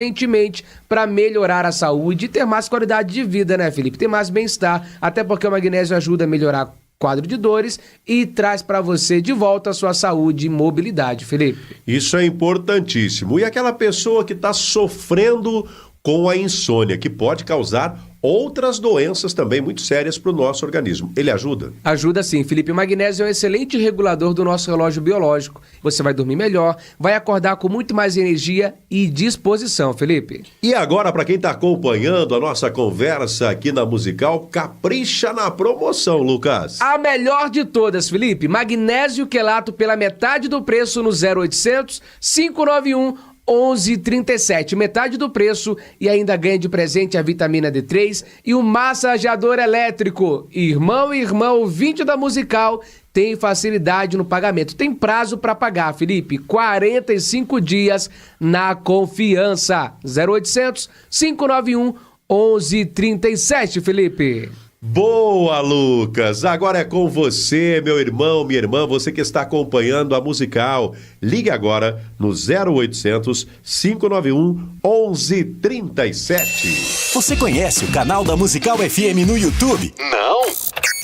urgentemente para melhorar a saúde e ter mais qualidade de vida, né, Felipe? Ter mais bem-estar, até porque o magnésio ajuda a melhorar o quadro de dores e traz para você de volta a sua saúde e mobilidade, Felipe. Isso é importantíssimo. E aquela pessoa que está sofrendo com a insônia, que pode causar outras doenças também muito sérias para o nosso organismo. Ele ajuda? Ajuda sim, Felipe. O magnésio é um excelente regulador do nosso relógio biológico. Você vai dormir melhor, vai acordar com muito mais energia e disposição, Felipe. E agora, para quem está acompanhando a nossa conversa aqui na Musical, capricha na promoção, Lucas. A melhor de todas, Felipe. Magnésio quelato pela metade do preço no 0800 591 1137, metade do preço, e ainda ganha de presente a vitamina D3 e o massageador elétrico. Irmão e irmã ouvinte da Musical, tem facilidade no pagamento. Tem prazo para pagar, Felipe, 45 dias na confiança. 0800 591 1137, Felipe. Boa, Lucas! Agora é com você, meu irmão, minha irmã, você que está acompanhando a Musical. Ligue agora no 0800 591 1137. Você conhece o canal da Musical FM no YouTube? Não?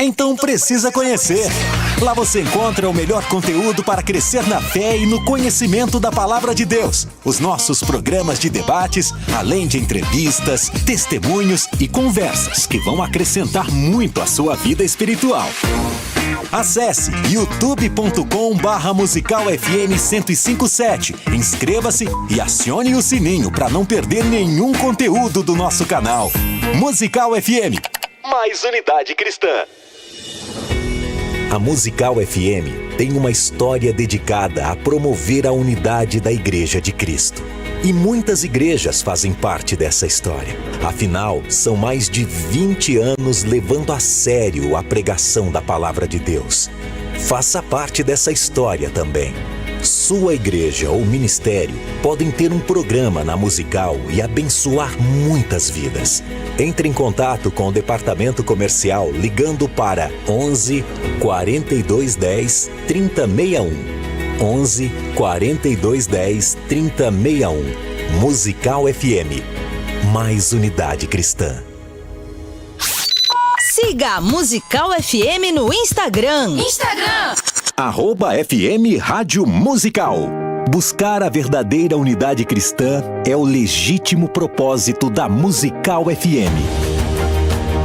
Então precisa conhecer. Lá você encontra o melhor conteúdo para crescer na fé e no conhecimento da Palavra de Deus. Os nossos programas de debates, além de entrevistas, testemunhos e conversas que vão acrescentar muito à sua vida espiritual. Acesse youtube.com/musicalfm1057. Inscreva-se e acione o sininho para não perder nenhum conteúdo do nosso canal. Musical FM. Mais unidade cristã. A Musical FM tem uma história dedicada a promover a unidade da Igreja de Cristo. E muitas igrejas fazem parte dessa história. Afinal, são mais de 20 anos levando a sério a pregação da Palavra de Deus. Faça parte dessa história também. Sua igreja ou ministério podem ter um programa na Musical e abençoar muitas vidas. Entre em contato com o departamento comercial ligando para 11 42 10 3061. 11 42 10 3061. Musical FM. Mais unidade cristã. Siga a Musical FM no Instagram. @FM Rádio Musical. Buscar a verdadeira unidade cristã é o legítimo propósito da Musical FM.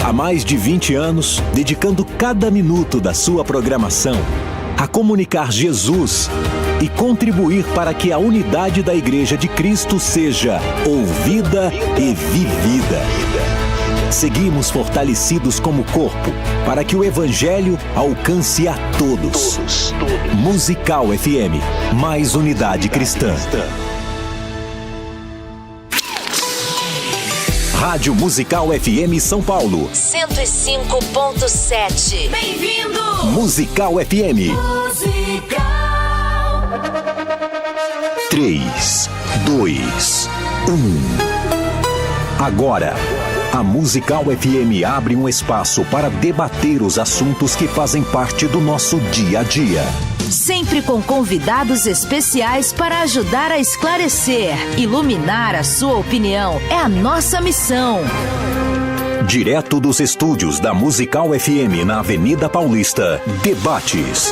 Há mais de 20 anos, dedicando cada minuto da sua programação a comunicar Jesus e contribuir para que a unidade da Igreja de Cristo seja ouvida e vivida. Seguimos fortalecidos como corpo para que o Evangelho alcance a todos. Musical FM, mais unidade cristã. Rádio Musical FM São Paulo 105.7. Bem-vindo! Musical FM. Musical. 3, 2, 1. Agora, a Musical FM abre um espaço para debater os assuntos que fazem parte do nosso dia a dia. Sempre com convidados especiais para ajudar a esclarecer, iluminar a sua opinião. É a nossa missão. Direto dos estúdios da Musical FM na Avenida Paulista, debates.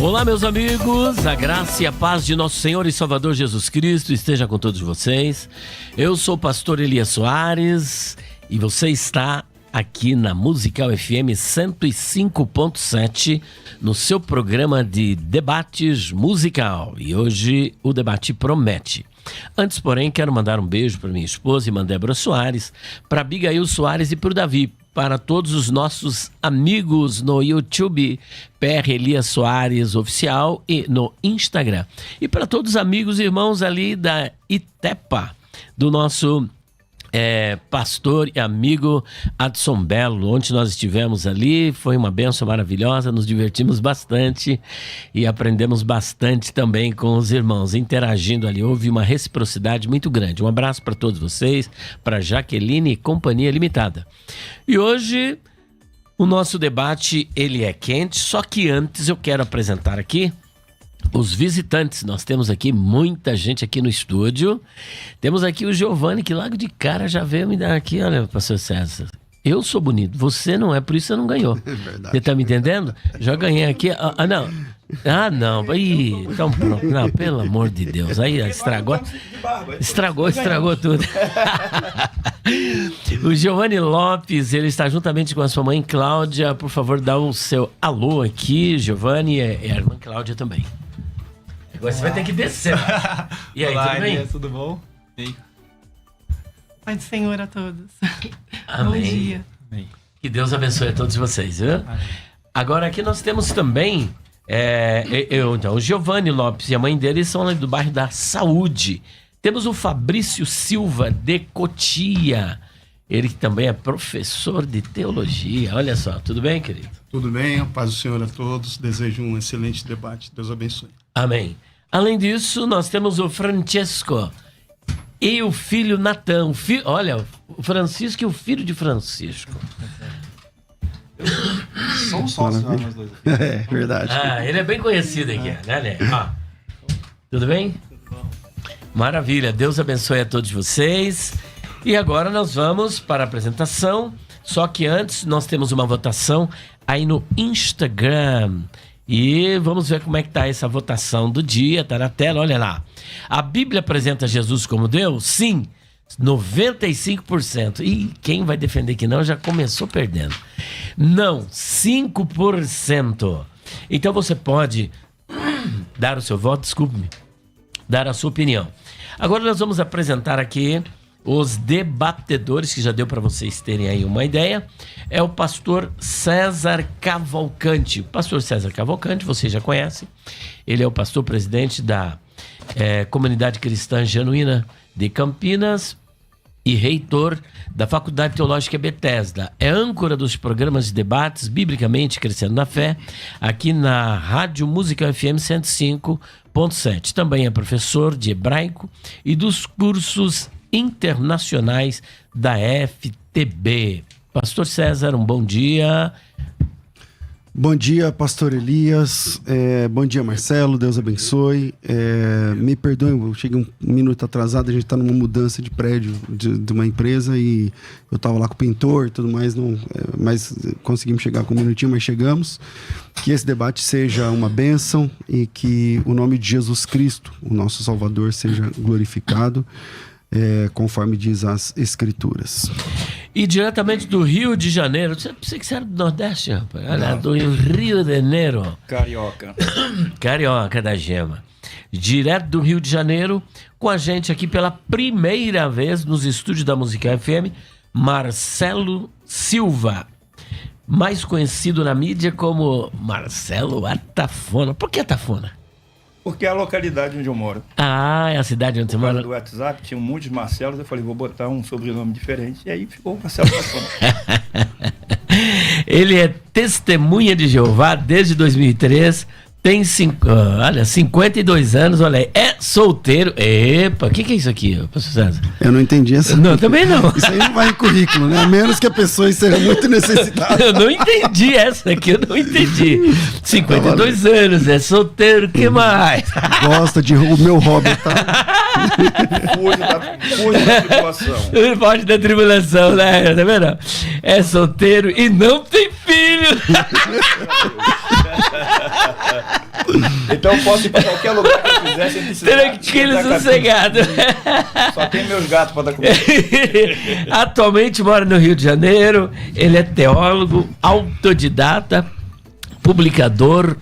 Olá, meus amigos, a graça e a paz de nosso Senhor e Salvador Jesus Cristo esteja com todos vocês. Eu sou o pastor Elias Soares e você está aqui na Musical FM 105.7 no seu programa de debates musical. E hoje o debate promete. Antes, porém, quero mandar um beijo para minha esposa, irmã Débora Soares, para Abigail Soares e para o Davi, para todos os nossos amigos no YouTube, PR Elias Soares Oficial, e no Instagram. E para todos os amigos e irmãos ali da Itepa, do nosso pastor e amigo Adson Belo. Ontem nós estivemos ali, foi uma bênção maravilhosa, nos divertimos bastante e aprendemos bastante também com os irmãos, interagindo ali. Houve uma reciprocidade muito grande. Um abraço para todos vocês, para Jaqueline e Companhia Limitada. E hoje o nosso debate ele é quente, só que antes eu quero apresentar aqui os visitantes. Nós temos aqui muita gente aqui no estúdio. Temos aqui o Giovanni, que logo de cara já veio me dar aqui, olha, pastor César, eu sou bonito, você não é, por isso você não ganhou. É verdade. Você tá me entendendo? Já ganhei aqui. Não. Ih, então pronto. Não, pelo amor de Deus. Aí estragou tudo. O Giovanni Lopes, ele está juntamente com a sua mãe Cláudia. Por favor, dá o seu alô aqui. Giovanni é a irmã Cláudia também. Agora você vai ter que descer. E aí, olá, tudo bem? Elias, tudo bom? Sim. Pai do Senhor a todos. Amém. Bom dia. Amém. Que Deus abençoe a todos vocês, viu? Amém. Agora aqui nós temos também o Giovanni Lopes e a mãe dele são ali do bairro da Saúde. Temos o Fabrício Silva de Cotia, ele que também é professor de teologia. Olha só, tudo bem, querido? Tudo bem, a paz do Senhor a todos. Desejo um excelente debate. Deus abençoe. Amém. Além disso, nós temos o Francesco e o filho Natan. Olha, o Francisco e o filho de Francisco. São sócios, nós dois. É verdade. Ele é bem conhecido aqui, né? Tudo bem? Tudo bom. Maravilha, Deus abençoe a todos vocês. E agora nós vamos para a apresentação. Só que antes nós temos uma votação aí no Instagram. E vamos ver como é que tá essa votação do dia. Tá na tela, olha lá. A Bíblia apresenta Jesus como Deus? Sim, 95%. E quem vai defender que não já começou perdendo. Não, 5%. Então você pode dar o seu voto, desculpe-me, dar a sua opinião. Agora nós vamos apresentar aqui os debatedores, que já deu para vocês terem aí uma ideia. É o pastor César Cavalcante. O pastor César Cavalcante, vocês já conhecem. Ele é o pastor presidente da Comunidade Cristã Genuína de Campinas e reitor da Faculdade Teológica Bethesda. É âncora dos programas de debates Biblicamente Crescendo na Fé, aqui na Rádio Musical FM 105.7. Também é professor de hebraico e dos cursos internacionais da FTB. Pastor César, um bom dia. Bom dia, pastor Elias. Bom dia, Marcelo. Deus abençoe. Me perdoem, eu cheguei um minuto atrasado. A gente está numa mudança de prédio de uma empresa e eu estava lá com o pintor e tudo mais, mas conseguimos chegar com um minutinho, mas chegamos. Que esse debate seja uma bênção e que o nome de Jesus Cristo, o nosso Salvador, seja glorificado, conforme diz as Escrituras. E diretamente do Rio de Janeiro, você pensei que você era do Nordeste, rapaz? Olha, do Rio de Janeiro. Carioca da Gema. Direto do Rio de Janeiro, com a gente aqui pela primeira vez nos estúdios da Musical FM, Marcelo Silva, mais conhecido na mídia como Marcelo Atafona. Por que Atafona? Porque é a localidade onde eu moro. É a cidade onde você mora. Do WhatsApp tinha um monte de Marcelos, eu falei, vou botar um sobrenome diferente, e aí ficou Marcelo Atafona. Ele é testemunha de Jeová desde 2003, tem 52 anos, olha aí, é solteiro. Epa, o que é isso aqui, pastor César? Eu não entendi essa. Não, também não. Isso aí não vai em currículo, né? A menos que a pessoa seja muito necessitada. Eu não entendi essa aqui, eu não entendi. 52 anos, é solteiro, o que mais? Gosta de o meu hobby, tá? Foge da tribulação. Foge da tribulação, né? Tá vendo? É solteiro e não tem filho. Então eu posso ir para qualquer lugar que eu quiser sem precisar. Tranquilo, sossegado. Só tem meus gatos para dar comida. Atualmente mora no Rio de Janeiro. Ele é teólogo, autodidata, publicador.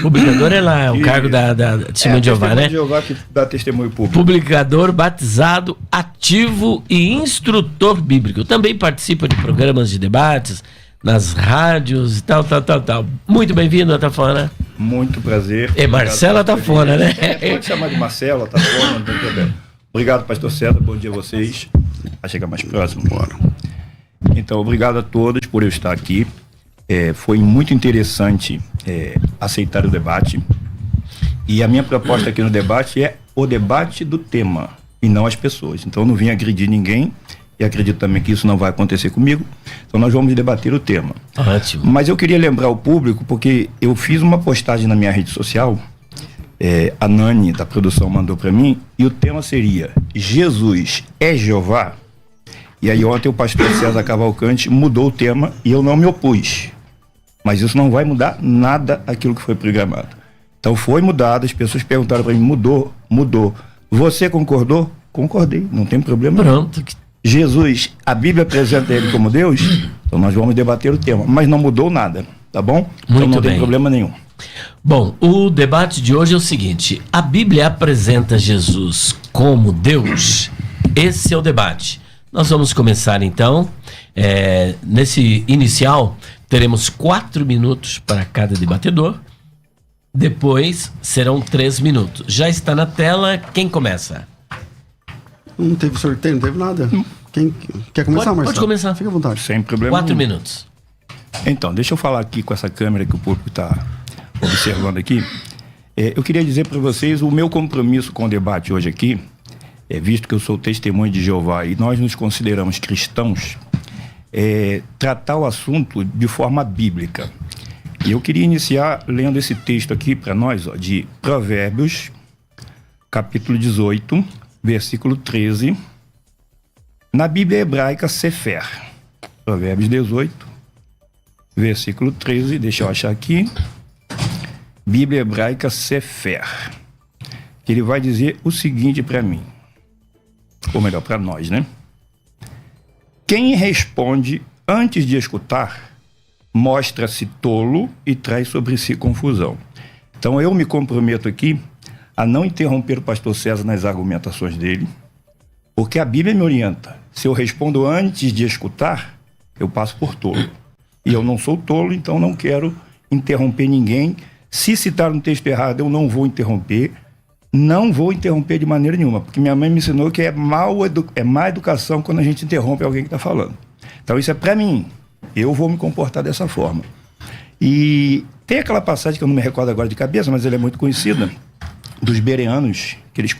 Publicador é lá, o cargo da Testemunho de Jeová, né? Testemunho de Jeová que dá testemunho público. Publicador, batizado, ativo e instrutor bíblico. Também participa de programas de debates nas rádios e tal. Muito bem-vindo, Atafona. Muito prazer. É Marcelo Atafona, né? Pode chamar de Marcelo, Atafona, não tem problema. Obrigado, pastor César. Bom dia a vocês. Vai chegar mais próximo. Bora. Então, obrigado a todos por eu estar aqui. Foi muito interessante aceitar o debate. E a minha proposta aqui no debate é o debate do tema e não as pessoas. Então, eu não vim agredir ninguém e acredito também que isso não vai acontecer comigo. Então, nós vamos debater o tema. Ótimo. Mas eu queria lembrar o público, porque eu fiz uma postagem na minha rede social, a Nani da produção mandou para mim, e o tema seria Jesus é Jeová? E aí ontem o pastor César Cavalcante mudou o tema e eu não me opus. Mas isso não vai mudar nada aquilo que foi programado. Então foi mudado, as pessoas perguntaram para mim, mudou. Você concordou? Concordei, não tem problema. Pronto. Jesus, a Bíblia apresenta ele como Deus, então nós vamos debater o tema, mas não mudou nada, tá bom? Então Muito não bem. tem problema nenhum. Bom, o debate de hoje é o seguinte: a Bíblia apresenta Jesus como Deus? Esse é o debate. Nós vamos começar então. Nesse inicial, teremos 4 minutos para cada debatedor. Depois serão 3 minutos. Já está na tela. Quem começa? Não teve sorteio, não teve nada. Quem quer começar, Marcelo? Pode começar. Fica à vontade. Sem problema 4 nenhum. minutos. Então, deixa eu falar aqui com essa câmera que o público está observando aqui. Eu queria dizer para vocês o meu compromisso com o debate hoje aqui, visto que eu sou testemunho de Jeová e nós nos consideramos cristãos, tratar o assunto de forma bíblica. E eu queria iniciar lendo esse texto aqui para nós, de Provérbios, capítulo 18, versículo 13, na Bíblia hebraica Sefer. Provérbios 18, versículo 13, deixa eu achar aqui. Bíblia hebraica Sefer. Que ele vai dizer o seguinte para mim, ou melhor, para nós, né? Quem responde antes de escutar, mostra-se tolo e traz sobre si confusão. Então eu me comprometo aqui a não interromper o pastor César nas argumentações dele, porque a Bíblia me orienta. Se eu respondo antes de escutar, eu passo por tolo. E eu não sou tolo, então não quero interromper ninguém. Se citar um texto errado, eu não vou interromper. Não vou interromper de maneira nenhuma, porque minha mãe me ensinou que é má educação quando a gente interrompe alguém que está falando. Então isso é para mim. Eu vou me comportar dessa forma. E tem aquela passagem que eu não me recordo agora de cabeça, mas ela é muito conhecida, dos bereanos, que eles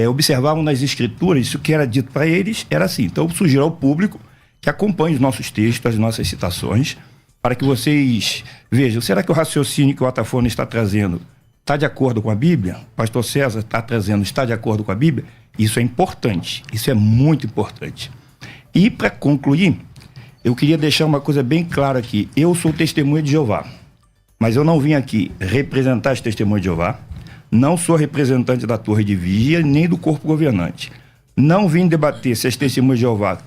observavam nas escrituras, isso que era dito para eles era assim. Então eu sugiro ao público que acompanhe os nossos textos, as nossas citações, para que vocês vejam, será que o raciocínio que o Atafona está trazendo está de acordo com a Bíblia? O pastor César está trazendo, está de acordo com a Bíblia? Isso é importante, isso é muito importante. E para concluir, eu queria deixar uma coisa bem clara aqui. Eu sou testemunha de Jeová, mas eu não vim aqui representar as testemunhas de Jeová, não sou representante da Torre de Vigia, nem do corpo governante. Não vim debater se as testemunhas de Jeová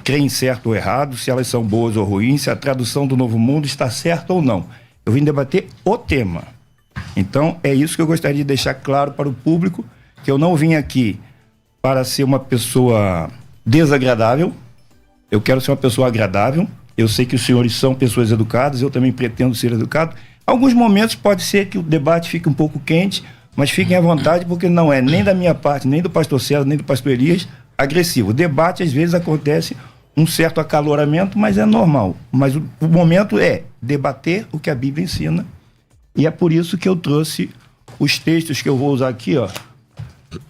creem certo ou errado, se elas são boas ou ruins, se a tradução do Novo Mundo está certa ou não. Eu vim debater o tema. Então, é isso que eu gostaria de deixar claro para o público, que eu não vim aqui para ser uma pessoa desagradável, eu quero ser uma pessoa agradável. Eu sei que os senhores são pessoas educadas, eu também pretendo ser educado. Alguns momentos pode ser que o debate fique um pouco quente, mas fiquem à vontade, porque não é nem da minha parte, nem do pastor César, nem do pastor Elias agressivo. O debate, às vezes, acontece um certo acaloramento, mas é normal. Mas o momento é debater o que a Bíblia ensina. E é por isso que eu trouxe os textos que eu vou usar aqui,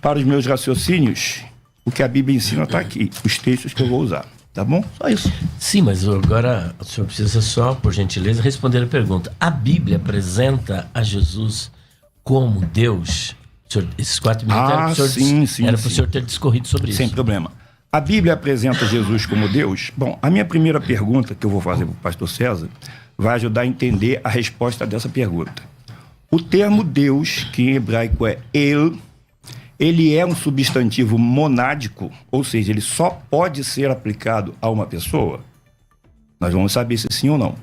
para os meus raciocínios. O que a Bíblia ensina está aqui, os textos que eu vou usar. Tá bom? Só isso. Sim, mas agora o senhor precisa só, por gentileza, responder a pergunta. A Bíblia apresenta a Jesus como Deus? Senhor, esses 4 minutos era para o senhor ter discorrido sobre isso. Sem problema. A Bíblia apresenta Jesus como Deus? Bom, a minha primeira pergunta que eu vou fazer para o pastor César vai ajudar a entender a resposta dessa pergunta. O termo Deus, que em hebraico é El, ele é um substantivo monádico, ou seja, ele só pode ser aplicado a uma pessoa. Nós vamos saber se sim ou não.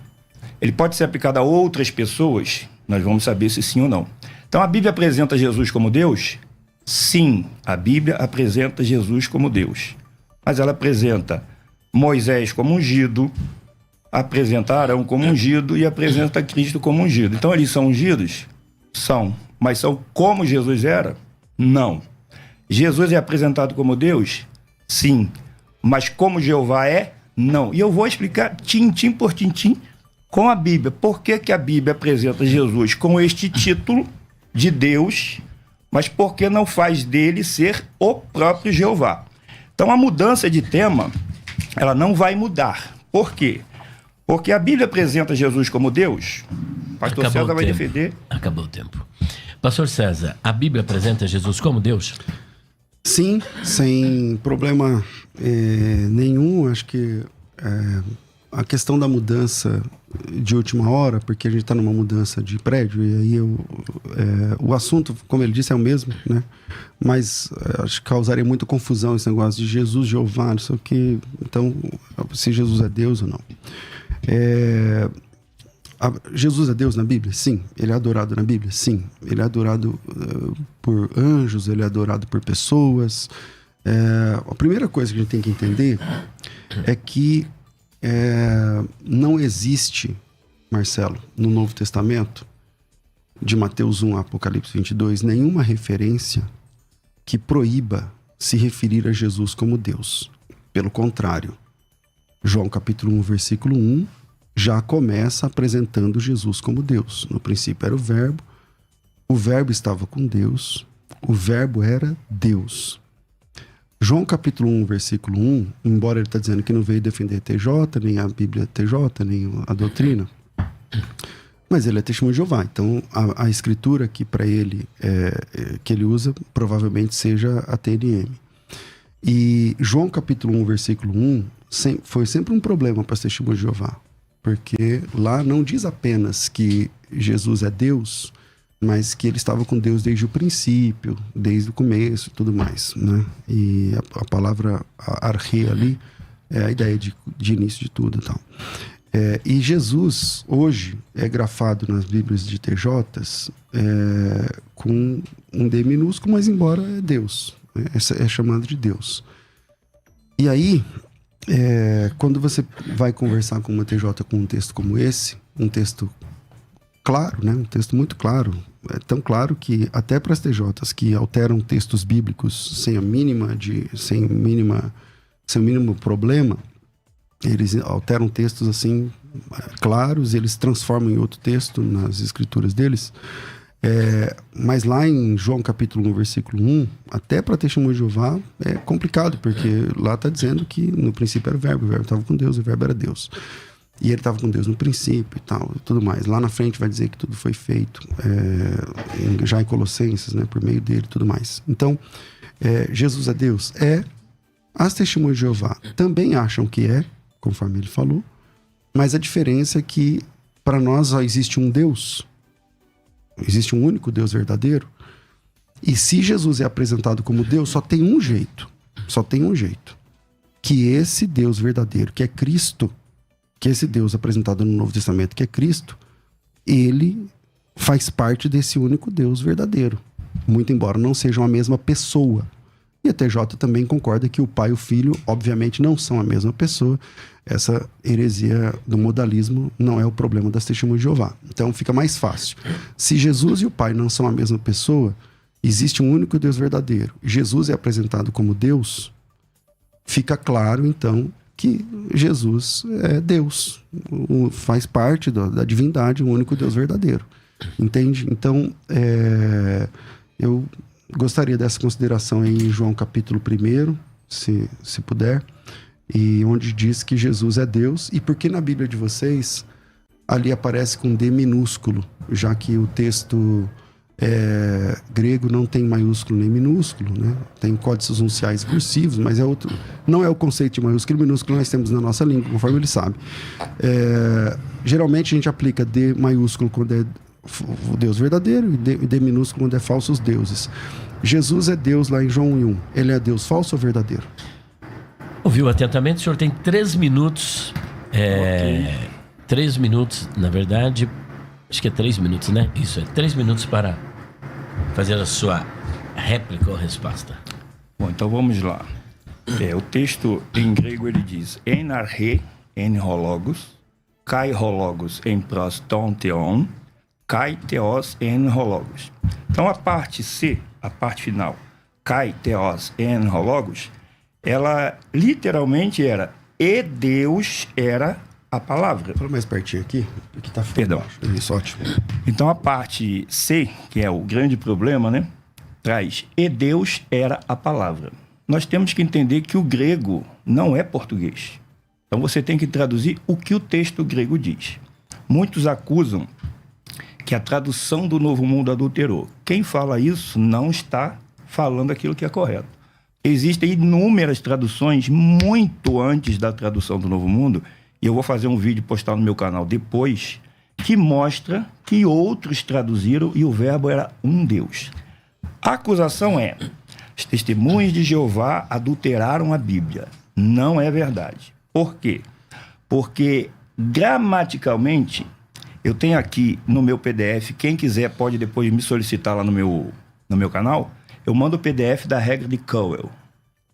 Ele pode ser aplicado a outras pessoas, nós vamos saber se sim ou não. Então a Bíblia apresenta Jesus como Deus? Sim, a Bíblia apresenta Jesus como Deus. Mas ela apresenta Moisés como ungido, apresenta Arão como ungido e apresenta Cristo como ungido. Então eles são ungidos? São. Mas são como Jesus era? Não. Jesus é apresentado como Deus? Sim. Mas como Jeová é? Não. E eu vou explicar tintim por tintim com a Bíblia. Por que que a Bíblia apresenta Jesus com este título de Deus, mas por que não faz dele ser o próprio Jeová? Então a mudança de tema, ela não vai mudar. Por quê? Porque a Bíblia apresenta Jesus como Deus. Pastor Acabou César o vai tempo. defender. Acabou o tempo. Pastor César, a Bíblia apresenta Jesus como Deus? Sim, sem problema nenhum. Acho que a questão da mudança de última hora, porque a gente está numa mudança de prédio, e aí o assunto, como ele disse, é o mesmo, né? Mas acho que causaria muita confusão esse negócio de Jesus, Jeová, não sei o que. Então, se Jesus é Deus ou não. Jesus é Deus na Bíblia? Sim. Ele é adorado na Bíblia? Sim. Ele é adorado por anjos, ele é adorado por pessoas. A primeira coisa que a gente tem que entender é que não existe, Marcelo, no Novo Testamento, de Mateus 1 a Apocalipse 22, nenhuma referência que proíba se referir a Jesus como Deus. Pelo contrário, João capítulo 1, versículo 1, já começa apresentando Jesus como Deus. No princípio era o verbo estava com Deus, o verbo era Deus. João capítulo 1, versículo 1, embora ele está dizendo que não veio defender TJ, nem a Bíblia TJ, nem a doutrina, mas ele é testemunho de Jeová. Então a escritura que para ele, que ele usa, provavelmente seja a TNM. E João capítulo 1, versículo 1, foi sempre um problema para os testemunhos de Jeová. Porque lá não diz apenas que Jesus é Deus, mas que ele estava com Deus desde o princípio, desde o começo e tudo mais, né? E a palavra arche ali é a ideia de início de tudo e tal. E Jesus, hoje, é grafado nas Bíblias de TJs com um D minúsculo, mas embora é Deus, é chamado de Deus. E aí, quando você vai conversar com uma TJ com um texto como esse, um texto claro, né? Um texto muito claro, tão claro que até para as TJs que alteram textos bíblicos sem o mínimo problema, eles alteram textos assim claros, eles transformam em outro texto nas escrituras deles. Mas lá em João capítulo 1, versículo 1, até para testemunho de Jeová é complicado, porque lá está dizendo que no princípio era o verbo estava com Deus, o verbo era Deus. E ele estava com Deus no princípio e tal, e tudo mais. Lá na frente vai dizer que tudo foi feito, já em Colossenses, né, por meio dele e tudo mais. Então, Jesus é Deus? As testemunhas de Jeová também acham que conforme ele falou, mas a diferença é que para nós só existe um Deus, existe um único Deus verdadeiro, e se Jesus é apresentado como Deus, só tem um jeito, que esse Deus verdadeiro, que é Cristo, que esse Deus apresentado no Novo Testamento, que é Cristo, ele faz parte desse único Deus verdadeiro, muito embora não sejam a mesma pessoa. E a TJ também concorda que o Pai e o Filho, obviamente, não são a mesma pessoa. Essa heresia do modalismo não é o problema das testemunhas de Jeová. Então fica mais fácil. Se Jesus e o Pai não são a mesma pessoa, existe um único Deus verdadeiro. Jesus é apresentado como Deus, fica claro, então, que Jesus é Deus, faz parte da divindade, o único Deus verdadeiro. Entende? Então, eu gostaria dessa consideração em João capítulo 1, se puder, e onde diz que Jesus é Deus, e porque na Bíblia de vocês ali aparece com D minúsculo, já que o texto grego não tem maiúsculo nem minúsculo, né? Tem códices unciais cursivos, mas não é o conceito de maiúsculo e minúsculo que nós temos na nossa língua, conforme ele sabe. Geralmente a gente aplica D maiúsculo quando é o Deus verdadeiro, e D minúsculo quando é falsos deuses. Jesus é Deus lá em João 1. Ele é Deus falso ou verdadeiro? Ouviu atentamente? O senhor tem 3 minutos. 3 minutos, na verdade. Acho que é 3 minutos, né? Isso, é 3 minutos para fazer a sua réplica ou resposta. Bom, então vamos lá. O texto em grego ele diz: en arche, en hologos, kai hologos en pros ton theon, kai theos en hologos. Então a parte C, a parte final, kai theos en hologos, ela literalmente era e Deus era a palavra. Fala mais pertinho aqui, que tá Perdão. Baixo. Isso, ótimo. Então a parte C, que é o grande problema, né, traz e Deus era a palavra. Nós temos que entender que o grego não é português. Então você tem que traduzir o que o texto grego diz. Muitos acusam que a tradução do Novo Mundo adulterou. Quem fala isso não está falando aquilo que é correto. Existem inúmeras traduções muito antes da tradução do Novo Mundo, e eu vou fazer um vídeo postar no meu canal depois, que mostra que outros traduziram e o verbo era um Deus. A acusação é: as testemunhas de Jeová adulteraram a Bíblia. Não é verdade. Por quê? Porque gramaticalmente, eu tenho aqui no meu PDF, quem quiser pode depois me solicitar lá no meu canal, eu mando o PDF da regra de Cowell.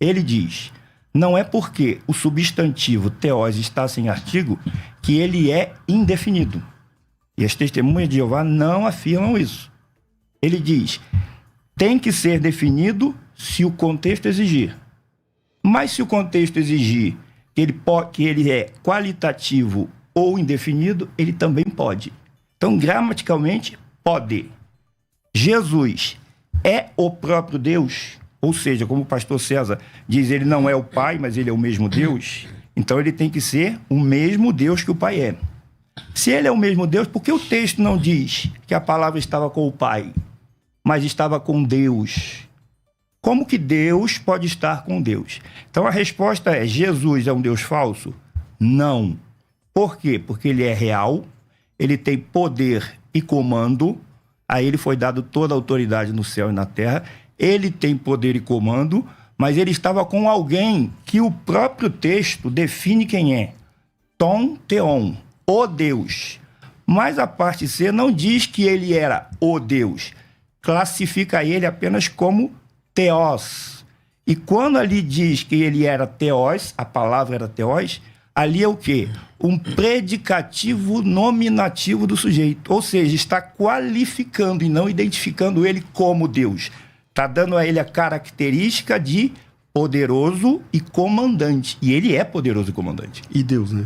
Ele diz: não é porque o substantivo theos está sem artigo que ele é indefinido. E as testemunhas de Jeová não afirmam isso. Ele diz: tem que ser definido se o contexto exigir. Mas se o contexto exigir que ele é qualitativo ou indefinido, ele também pode. Então, gramaticalmente, pode. Jesus é o próprio Deus, ou seja, como o pastor César diz, ele não é o Pai, mas ele é o mesmo Deus. Então, ele tem que ser o mesmo Deus que o Pai é. Se ele é o mesmo Deus, por que o texto não diz que a palavra estava com o Pai, mas estava com Deus? Como que Deus pode estar com Deus? Então a resposta é: Jesus é um Deus falso? Não. Por quê? Porque ele é real, ele tem poder e comando, a ele foi dado toda a autoridade no céu e na terra, ele tem poder e comando, mas ele estava com alguém que o próprio texto define quem é: Ton Theon, o Deus. Mas a parte C não diz que ele era o Deus, classifica ele apenas como Theos. E quando ali diz que ele era Theos, a palavra era Theos, ali é o quê? Um predicativo nominativo do sujeito. Ou seja, está qualificando e não identificando ele como Deus. Está dando a ele a característica de poderoso e comandante. E ele é poderoso e comandante. E Deus, né?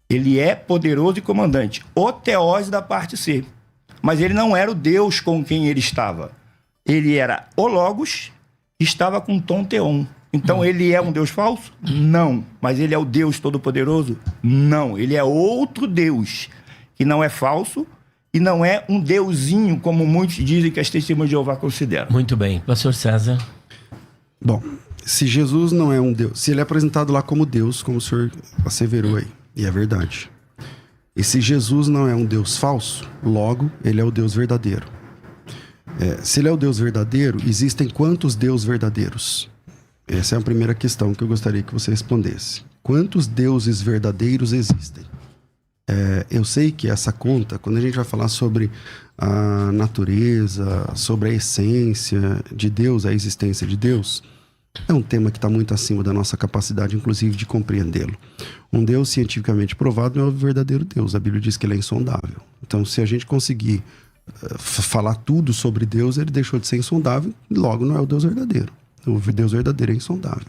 Ele é poderoso e comandante. O Theos da parte C. Mas ele não era o Deus com quem ele estava. Ele era o Logos, estava com Ton Theon. Então ele é um Deus falso? Não. Mas ele é o Deus Todo-Poderoso? Não. Ele é outro Deus, que não é falso e não é um deusinho, como muitos dizem que as testemunhas de Jeová consideram. Muito bem. Pastor César. Bom, se Jesus não é um Deus, se ele é apresentado lá como Deus, como o senhor asseverou aí, e é verdade. E se Jesus não é um Deus falso, logo ele é o Deus verdadeiro. Se ele é o Deus verdadeiro, existem quantos deuses verdadeiros? Essa é a primeira questão que eu gostaria que você respondesse. Quantos deuses verdadeiros existem? Eu sei que essa conta, quando a gente vai falar sobre a natureza, sobre a essência de Deus, a existência de Deus, é um tema que está muito acima da nossa capacidade, inclusive, de compreendê-lo. Um Deus cientificamente provado não é o verdadeiro Deus. A Bíblia diz que ele é insondável. Então, se a gente conseguir falar tudo sobre Deus, ele deixou de ser insondável, logo não é o Deus verdadeiro. O Deus verdadeiro é insondável.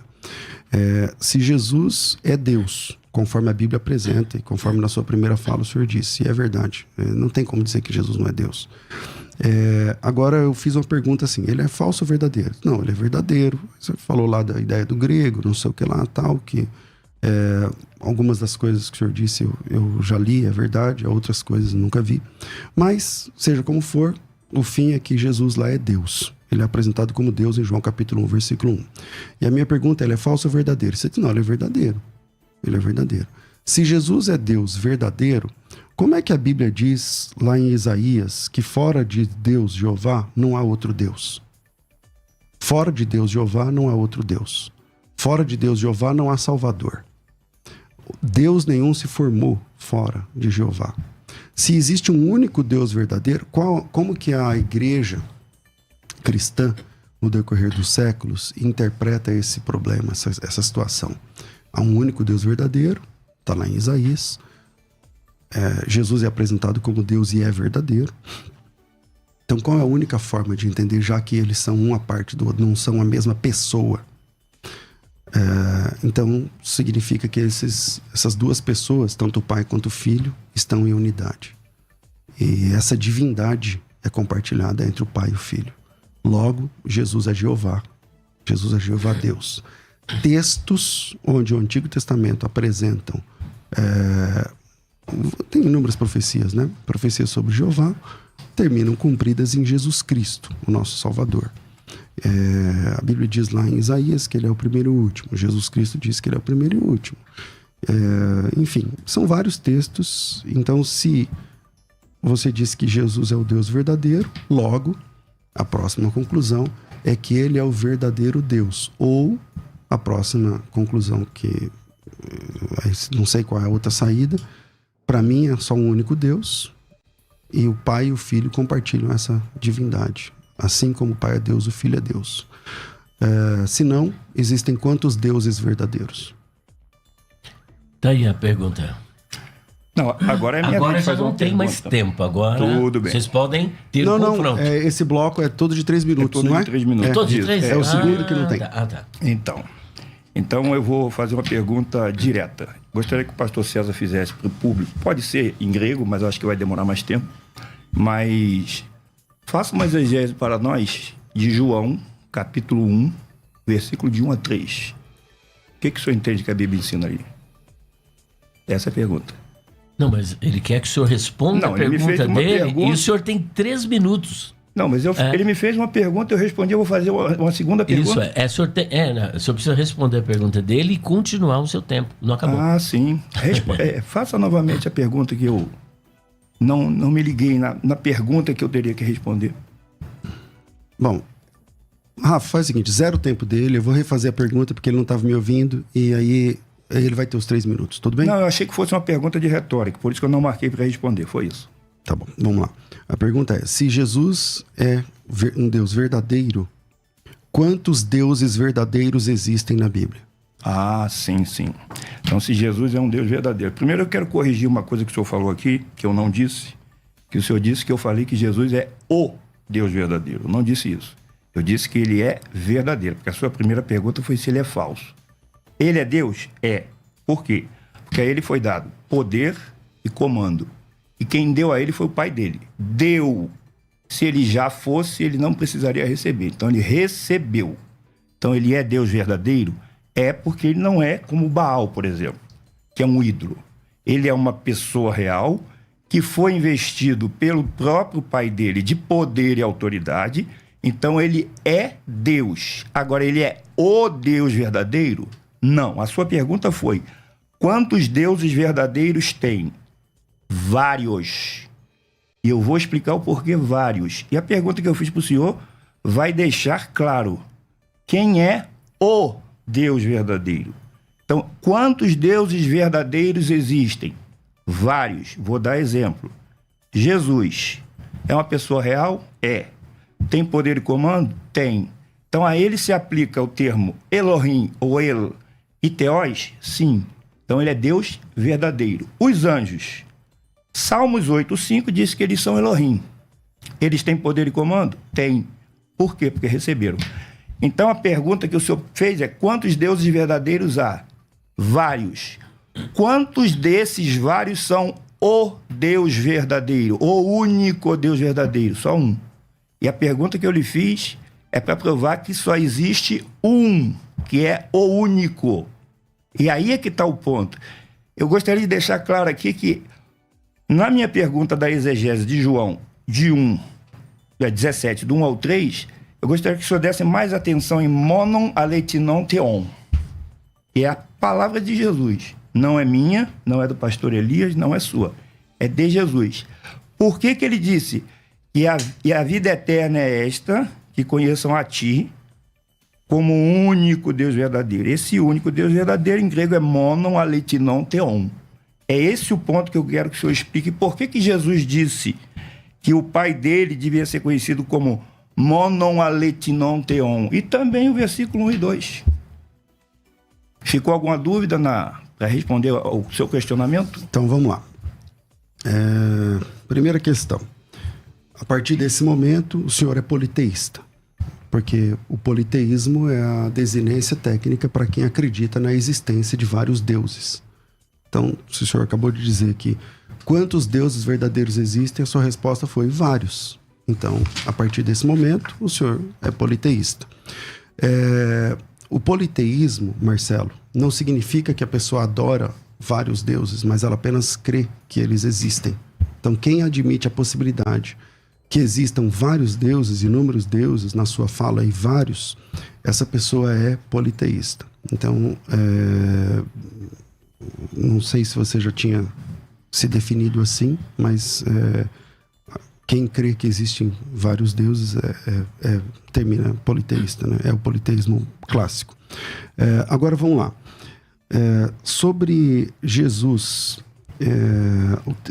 Se Jesus é Deus, conforme a Bíblia apresenta e conforme na sua primeira fala o Senhor disse, e é verdade, não tem como dizer que Jesus não é Deus. Agora eu fiz uma pergunta assim: ele é falso ou verdadeiro? Não, ele é verdadeiro. Você falou lá da ideia do grego, não sei o que lá, tal, que algumas das coisas que o senhor disse eu já li, é verdade, outras coisas nunca vi. Mas, seja como for, o fim é que Jesus lá é Deus. Ele é apresentado como Deus em João capítulo 1, versículo 1. E a minha pergunta, ele é falso ou verdadeiro? Você diz, não, ele é verdadeiro. Ele é verdadeiro. Se Jesus é Deus verdadeiro, como é que a Bíblia diz lá em Isaías que fora de Deus, Jeová, não há outro Deus? Fora de Deus, Jeová, não há outro Deus. Fora de Deus, Jeová, não há Salvador. Deus nenhum se formou fora de Jeová. Se existe um único Deus verdadeiro, como que a igreja cristã, no decorrer dos séculos, interpreta esse problema, essa situação? Há um único Deus verdadeiro, está lá em Isaías. Jesus é apresentado como Deus e é verdadeiro. Então, qual é a única forma de entender, já que eles são uma parte do outro, não são a mesma pessoa? Então, significa que essas duas pessoas, tanto o Pai quanto o Filho, estão em unidade. E essa divindade é compartilhada entre o Pai e o Filho. Logo, Jesus é Jeová. Jesus é Jeová Deus. Textos onde o Antigo Testamento apresentam... tem inúmeras profecias, né? Profecias sobre Jeová terminam cumpridas em Jesus Cristo, o nosso Salvador. A Bíblia diz lá em Isaías que ele é o primeiro e o último. Jesus Cristo diz que ele é o primeiro e o último. Enfim, são vários textos. Então, se você diz que Jesus é o Deus verdadeiro, logo, a próxima conclusão é que ele é o verdadeiro Deus. Ou a próxima conclusão, que não sei qual é a outra saída, para mim é só um único Deus, e o Pai e o Filho compartilham essa divindade. Assim como o Pai é Deus, o Filho é Deus. Se não, existem quantos deuses verdadeiros? Tá aí a pergunta. Não, agora é minha agora vez de já fazer não uma tem pergunta. mais tempo. Agora Tudo bem. vocês podem ter Não, confronto. esse bloco é todo de 3 minutos, todo não de 3 minutos. Todo de Isso. 3? É o segundo que não tem. Tá. Então eu vou fazer uma pergunta direta. Gostaria que o pastor César fizesse para o público. Pode ser em grego, mas eu acho que vai demorar mais tempo. Mas faça uma exegese para nós de João, capítulo 1, versículo de 1 a 3. O que o senhor entende que a Bíblia ensina ali? Essa é a pergunta. Não, mas ele quer que o senhor responda Não, a ele me fez pergunta uma dele pergunta. e o senhor tem 3 minutos. Não, mas ele me fez uma pergunta, eu respondi, eu vou fazer uma segunda pergunta. Isso o senhor precisa responder a pergunta dele e continuar o seu tempo. Não acabou. Ah, sim. Faça novamente a pergunta que eu não me liguei na pergunta que eu teria que responder. Bom, Rafa, faz o seguinte, zero o tempo dele, eu vou refazer a pergunta porque ele não estava me ouvindo, e aí ele vai ter os 3 minutos, tudo bem? Não, eu achei que fosse uma pergunta de retórica, por isso que eu não marquei para responder, foi isso. Tá bom, vamos lá. A pergunta é, se Jesus é um Deus verdadeiro, quantos deuses verdadeiros existem na Bíblia? Ah, sim. Então, se Jesus é um Deus verdadeiro. Primeiro, eu quero corrigir uma coisa que o senhor falou aqui, que eu não disse. Que o senhor disse que eu falei que Jesus é o Deus verdadeiro. Eu não disse isso. Eu disse que ele é verdadeiro, porque a sua primeira pergunta foi se ele é falso. Ele é Deus? É. Por quê? Porque a ele foi dado poder e comando. E quem deu a ele foi o pai dele. Deu. Se ele já fosse, ele não precisaria receber. Então, ele recebeu. Então, ele é Deus verdadeiro? É porque ele não é como Baal, por exemplo, que é um ídolo. Ele é uma pessoa real que foi investido pelo próprio pai dele de poder e autoridade. Então, ele é Deus. Agora, ele é o Deus verdadeiro? Não. A sua pergunta foi, quantos deuses verdadeiros tem? Vários. E eu vou explicar o porquê vários. E a pergunta que eu fiz para o senhor vai deixar claro quem é o Deus verdadeiro. Então, quantos deuses verdadeiros existem? Vários. Vou dar exemplo. Jesus é uma pessoa real? É. Tem poder e comando? Tem. Então, a ele se aplica o termo Elohim ou El e Theos? Sim. Então, ele é Deus verdadeiro. Os anjos. Salmos 8:5 diz que eles são Elohim. Eles têm poder e comando? Tem. Por quê? Porque receberam. Então, a pergunta que o senhor fez é, quantos deuses verdadeiros há? Vários. Quantos desses vários são o Deus verdadeiro? O único Deus verdadeiro? Só um. E a pergunta que eu lhe fiz é para provar que só existe um, que é o único. E aí é que está o ponto. Eu gostaria de deixar claro aqui que, na minha pergunta da exegese de João, de 17, do 1 ao 3, eu gostaria que o senhor desse mais atenção em monon aleitinon theon, que é a palavra de Jesus. não é minha, não é do pastor Elias, não é sua. É de Jesus. Por que que ele disse? E a vida eterna é esta, que conheçam a ti como o único Deus verdadeiro. Esse único Deus verdadeiro em grego é monon aleitinon theon. É esse o ponto que eu quero que o senhor explique. Por que que Jesus disse que o pai dele devia ser conhecido como monon aleitinon theon? E também o versículo 1 e 2. Ficou alguma dúvida para responder ao seu questionamento? Então vamos lá. Primeira questão. A partir desse momento, o senhor é politeísta. Porque o politeísmo é a desinência técnica para quem acredita na existência de vários deuses. Então, se o senhor acabou de dizer que quantos deuses verdadeiros existem, a sua resposta foi vários. Então, a partir desse momento, o senhor é politeísta. O politeísmo, Marcelo, não significa que a pessoa adora vários deuses, mas ela apenas crê que eles existem. Então, quem admite a possibilidade que existam vários deuses, inúmeros deuses, na sua fala aí, vários, essa pessoa é politeísta. Então, não sei se você já tinha se definido assim, mas quem crê que existem vários deuses termina politeísta, né? É o politeísmo clássico. Agora vamos lá. Sobre Jesus,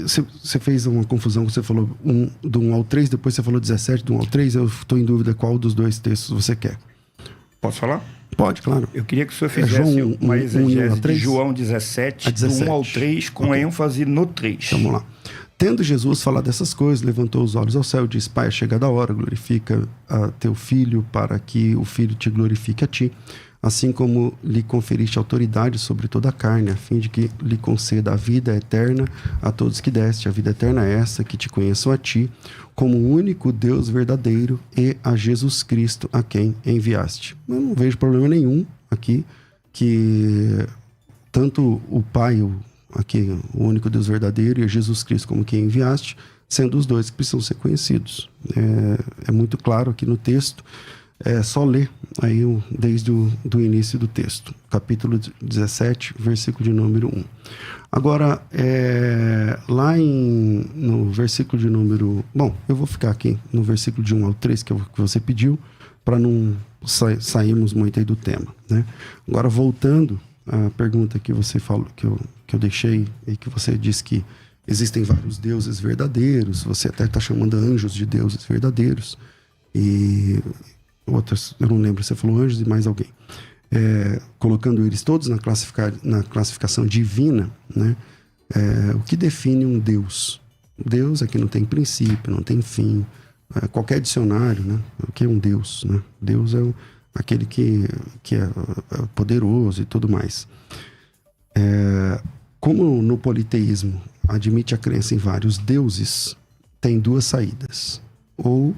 você fez uma confusão, você falou do 1 ao 3, depois você falou 17, do 1 ao 3, eu estou em dúvida qual dos dois textos você quer. Posso falar? Pode, claro. Eu queria que o senhor fizesse uma exegese de João 17, do 1 ao 3, com ênfase no 3. Então, vamos lá. Tendo Jesus falado dessas coisas, levantou os olhos ao céu e disse: Pai, é chegada a hora, glorifica a teu filho, para que o filho te glorifique a ti, assim como lhe conferiste autoridade sobre toda a carne, a fim de que lhe conceda a vida eterna a todos que deste. A vida eterna é essa, que te conheçam a ti, como o único Deus verdadeiro, e a Jesus Cristo, a quem enviaste. Eu não vejo problema nenhum aqui, que tanto o Pai, o único Deus verdadeiro, e a Jesus Cristo como quem enviaste, sendo os dois que precisam ser conhecidos. É muito claro aqui no texto. É só ler aí desde o início do texto, capítulo 17, versículo de número 1. Agora, lá no versículo de número... Bom, eu vou ficar aqui no versículo de 1 ao 3, que você pediu, para não sairmos muito aí do tema, né? Agora, voltando à pergunta que você falou, que eu deixei, e que você disse que existem vários deuses verdadeiros, você até está chamando anjos de deuses verdadeiros, e outras, eu não lembro, você falou anjos e mais alguém. Colocando eles todos na classificação divina, né? O que define um Deus? Deus é que não tem princípio, não tem fim. Qualquer dicionário, né? O que é um Deus, né? Deus é aquele que é poderoso e tudo mais. Como no politeísmo admite a crença em vários deuses, tem duas saídas. Ou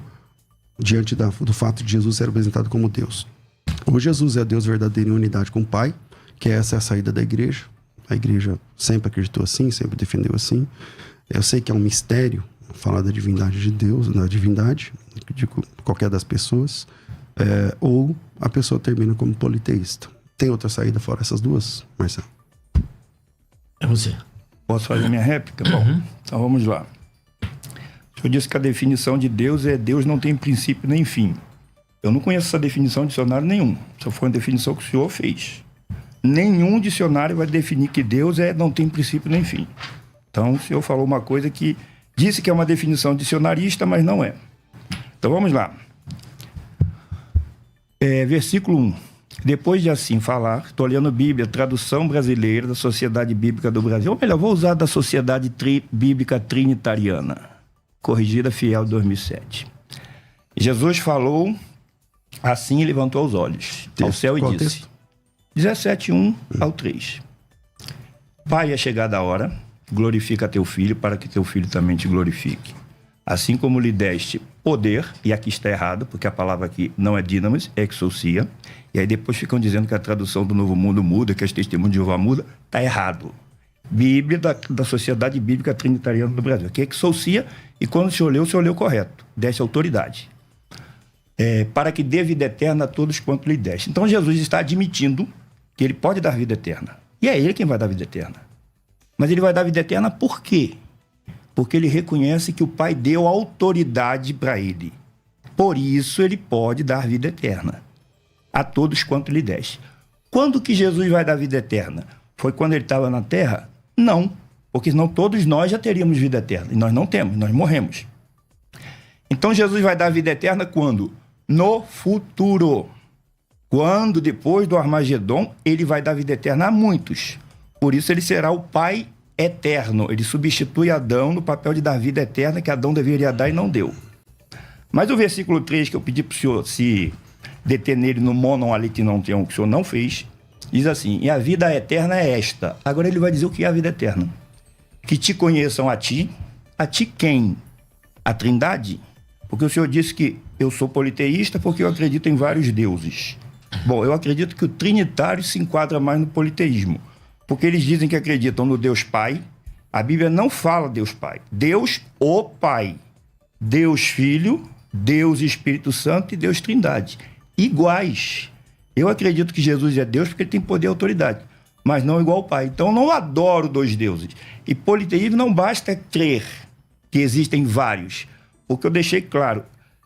diante do fato de Jesus ser apresentado como Deus. Ou Jesus é Deus verdadeiro em unidade com o Pai, que essa é a saída da igreja. A igreja sempre acreditou assim, sempre defendeu assim. Eu sei que é um mistério falar da divindade de Deus, da divindade de qualquer das pessoas. Ou a pessoa termina como politeísta. Tem outra saída fora essas duas, Marcelo? É você. Posso fazer minha réplica? Bom, então vamos lá. O senhor disse que a definição de Deus é Deus não tem princípio nem fim. Eu não conheço essa definição em dicionário nenhum. Só foi uma definição que o senhor fez. Nenhum dicionário vai definir que Deus não tem princípio nem fim. Então, o senhor falou uma coisa que disse que é uma definição dicionarista, mas não é. Então, vamos lá. Versículo 1. Depois de assim falar, estou lendo Bíblia, tradução brasileira da Sociedade Bíblica do Brasil. Ou melhor, vou usar da Sociedade Bíblica Trinitariana, corrigida fiel de 2007. Jesus falou assim e levantou os olhos ao céu e disse... 17, 1 ao 3. Pai, é chegada a hora, glorifica teu filho para que teu filho também te glorifique. Assim como lhe deste poder, e aqui está errado, porque a palavra aqui não é dinamis, é exousia, e aí depois ficam dizendo que a tradução do Novo Mundo muda, que as testemunhas de Jeová muda, está errado. Bíblia da Sociedade Bíblica Trinitariana do Brasil. Aqui é exousia, e quando o senhor leu correto, deste autoridade. Para que dê vida eterna a todos quanto lhe deste. Então Jesus está admitindo que ele pode dar vida eterna. E é ele quem vai dar vida eterna. Mas ele vai dar vida eterna por quê? Porque ele reconhece que o Pai deu autoridade para ele. Por isso ele pode dar vida eterna a todos quanto lhe deste. Quando que Jesus vai dar vida eterna? Foi quando ele estava na terra? Não, porque senão todos nós já teríamos vida eterna. E nós não temos, nós morremos. Então Jesus vai dar vida eterna quando? No futuro. Quando, depois do Armagedon, ele vai dar vida eterna a muitos. Por isso ele será o Pai eterno. Ele substitui Adão no papel de dar vida eterna que Adão deveria dar e não deu. Mas o versículo 3, que eu pedi para o senhor se deter nele no monon ali que não tem um, que o senhor não fez, diz assim: e a vida eterna é esta. Agora ele vai dizer o que é a vida eterna. Que te conheçam a ti quem? A Trindade? Porque o senhor disse que eu sou politeísta porque eu acredito em vários deuses. Bom, eu acredito que o trinitário se enquadra mais no politeísmo, porque eles dizem que acreditam no Deus Pai. A Bíblia não fala Deus Pai. Deus o Pai. Deus Filho, Deus Espírito Santo e Deus Trindade. Iguais. Eu acredito que Jesus é Deus porque ele tem poder e autoridade, mas não igual ao Pai. Então eu não adoro dois deuses. E politeísmo não basta crer que existem vários, porque eu deixei claro,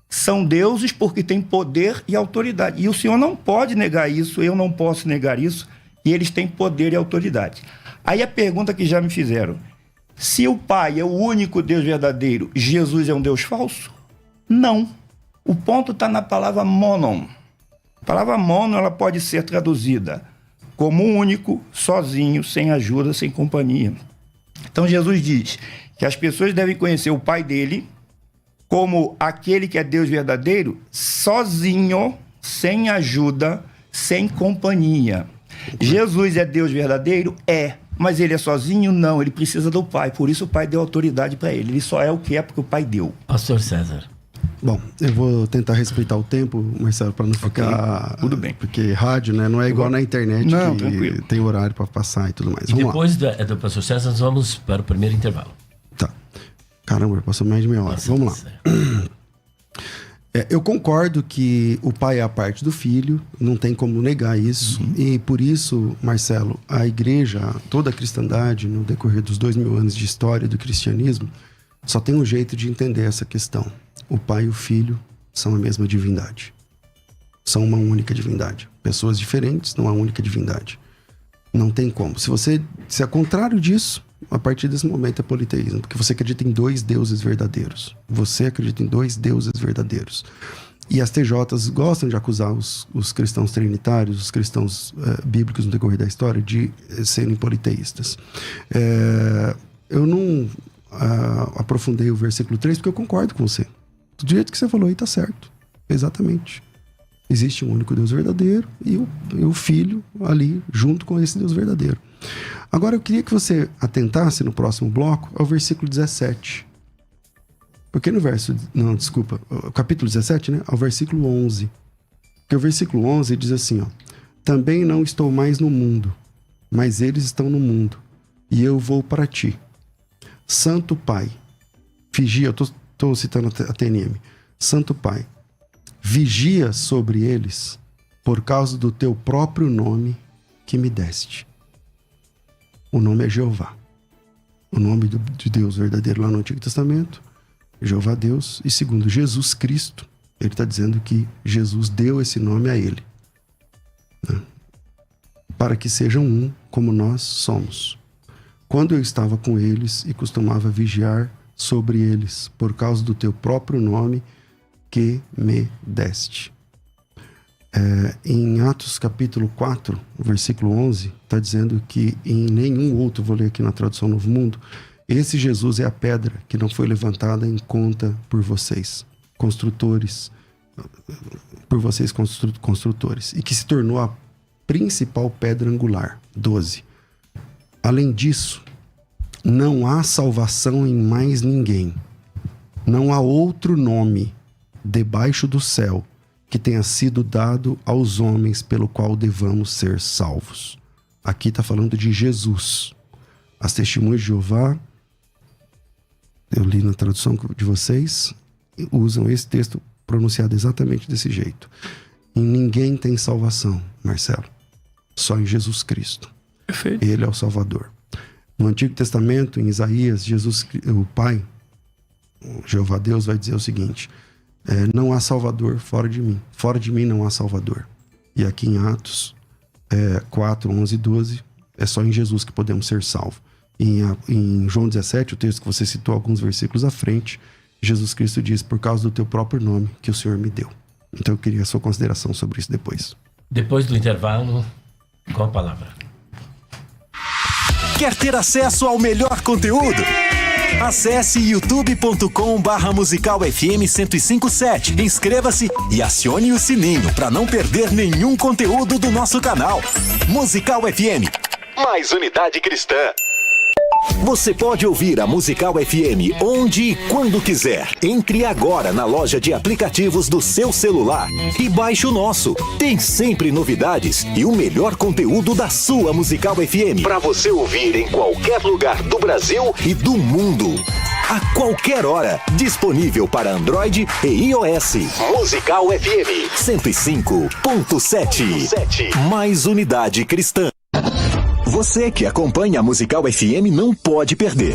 são deuses porque têm poder e autoridade. E o senhor não pode negar isso, eu não posso negar isso, e eles têm poder e autoridade. Aí a pergunta que já me fizeram: se o Pai é o único Deus verdadeiro, Jesus é um Deus falso? Não. O ponto está na palavra monon. A palavra mono, ela pode ser traduzida como único, sozinho, sem ajuda, sem companhia. Então Jesus diz que as pessoas devem conhecer o Pai dele como aquele que é Deus verdadeiro, sozinho, sem ajuda, sem companhia. Jesus é Deus verdadeiro? É. Mas ele é sozinho? Não. Ele precisa do Pai. Por isso o Pai deu autoridade para ele. Ele só é o que é porque o Pai deu. Pastor César. Bom, eu vou tentar respeitar o tempo, Marcelo, para não ficar... Tudo bem. Porque rádio, né, não é igual na internet, não, que tranquilo. tem horário para passar e tudo mais. E Vamos depois do pastor César, nós vamos para o primeiro intervalo. Tá. Caramba, passou mais de meia hora. Nossa, Vamos lá. Eu concordo que o pai é a parte do filho, não tem como negar isso. E por isso, Marcelo, a igreja, toda a cristandade, no decorrer dos 2000 anos de história do cristianismo, só tem um jeito de entender essa questão. O pai e o filho são a mesma divindade. São uma única divindade. Pessoas diferentes, não há única divindade. Não tem como. Se é contrário disso, a partir desse momento é politeísmo, porque você acredita em dois deuses verdadeiros. Você acredita em dois deuses verdadeiros. E as TJs gostam de acusar os cristãos trinitários, os cristãos bíblicos no decorrer da história, de serem politeístas. Eu não aprofundei o versículo 3 porque eu concordo com você. Do jeito que você falou aí tá certo. Exatamente. Existe um único Deus verdadeiro e o Filho ali junto com esse Deus verdadeiro. Agora eu queria que você atentasse no próximo bloco ao versículo 17. Porque no capítulo 17, né? Ao versículo 11. Porque o versículo 11 diz assim, ó: também não estou mais no mundo, mas eles estão no mundo, e eu vou para ti. Santo Pai, vigia, eu estou citando a TNM. Santo Pai, vigia sobre eles por causa do teu próprio nome que me deste. O nome é Jeová. O nome de Deus verdadeiro lá no Antigo Testamento, Jeová Deus. E segundo Jesus Cristo, ele está dizendo que Jesus deu esse nome a ele, né? Para que sejam um como nós somos. Quando eu estava com eles e costumava vigiar sobre eles por causa do teu próprio nome que me deste. Em Atos capítulo 4, versículo 11, está dizendo que em nenhum outro, vou ler aqui na tradução Novo Mundo, esse Jesus é a pedra que não foi levantada em conta por vocês, construtores, e que se tornou a principal pedra angular. 12. Além disso, não há salvação em mais ninguém. Não há outro nome debaixo do céu que tenha sido dado aos homens pelo qual devamos ser salvos. Aqui está falando de Jesus. As testemunhas de Jeová, eu li na tradução de vocês, usam esse texto pronunciado exatamente desse jeito. Em ninguém tem salvação, Marcelo. Só em Jesus Cristo. Perfeito. Ele é o Salvador. No Antigo Testamento, em Isaías, o Pai, o Jeová Deus, vai dizer o seguinte: não há Salvador fora de mim não há Salvador. E aqui em Atos 4, 11 e 12, é só em Jesus que podemos ser salvos. Em João 17, o texto que você citou alguns versículos à frente, Jesus Cristo diz: por causa do teu próprio nome que o Senhor me deu. Então eu queria a sua consideração sobre isso depois. Depois do intervalo, com a palavra. Quer ter acesso ao melhor conteúdo? Acesse youtube.com/musicalfm 1057. Inscreva-se e acione o sininho para não perder nenhum conteúdo do nosso canal. Musical FM. Mais unidade cristã. Você pode ouvir a Musical FM onde e quando quiser. Entre agora na loja de aplicativos do seu celular e baixe o nosso. Tem sempre novidades e o melhor conteúdo da sua Musical FM para você ouvir em qualquer lugar do Brasil e do mundo. A qualquer hora. Disponível para Android e iOS. Musical FM 105.7. Mais unidade cristã. Você que acompanha a Musical FM não pode perder.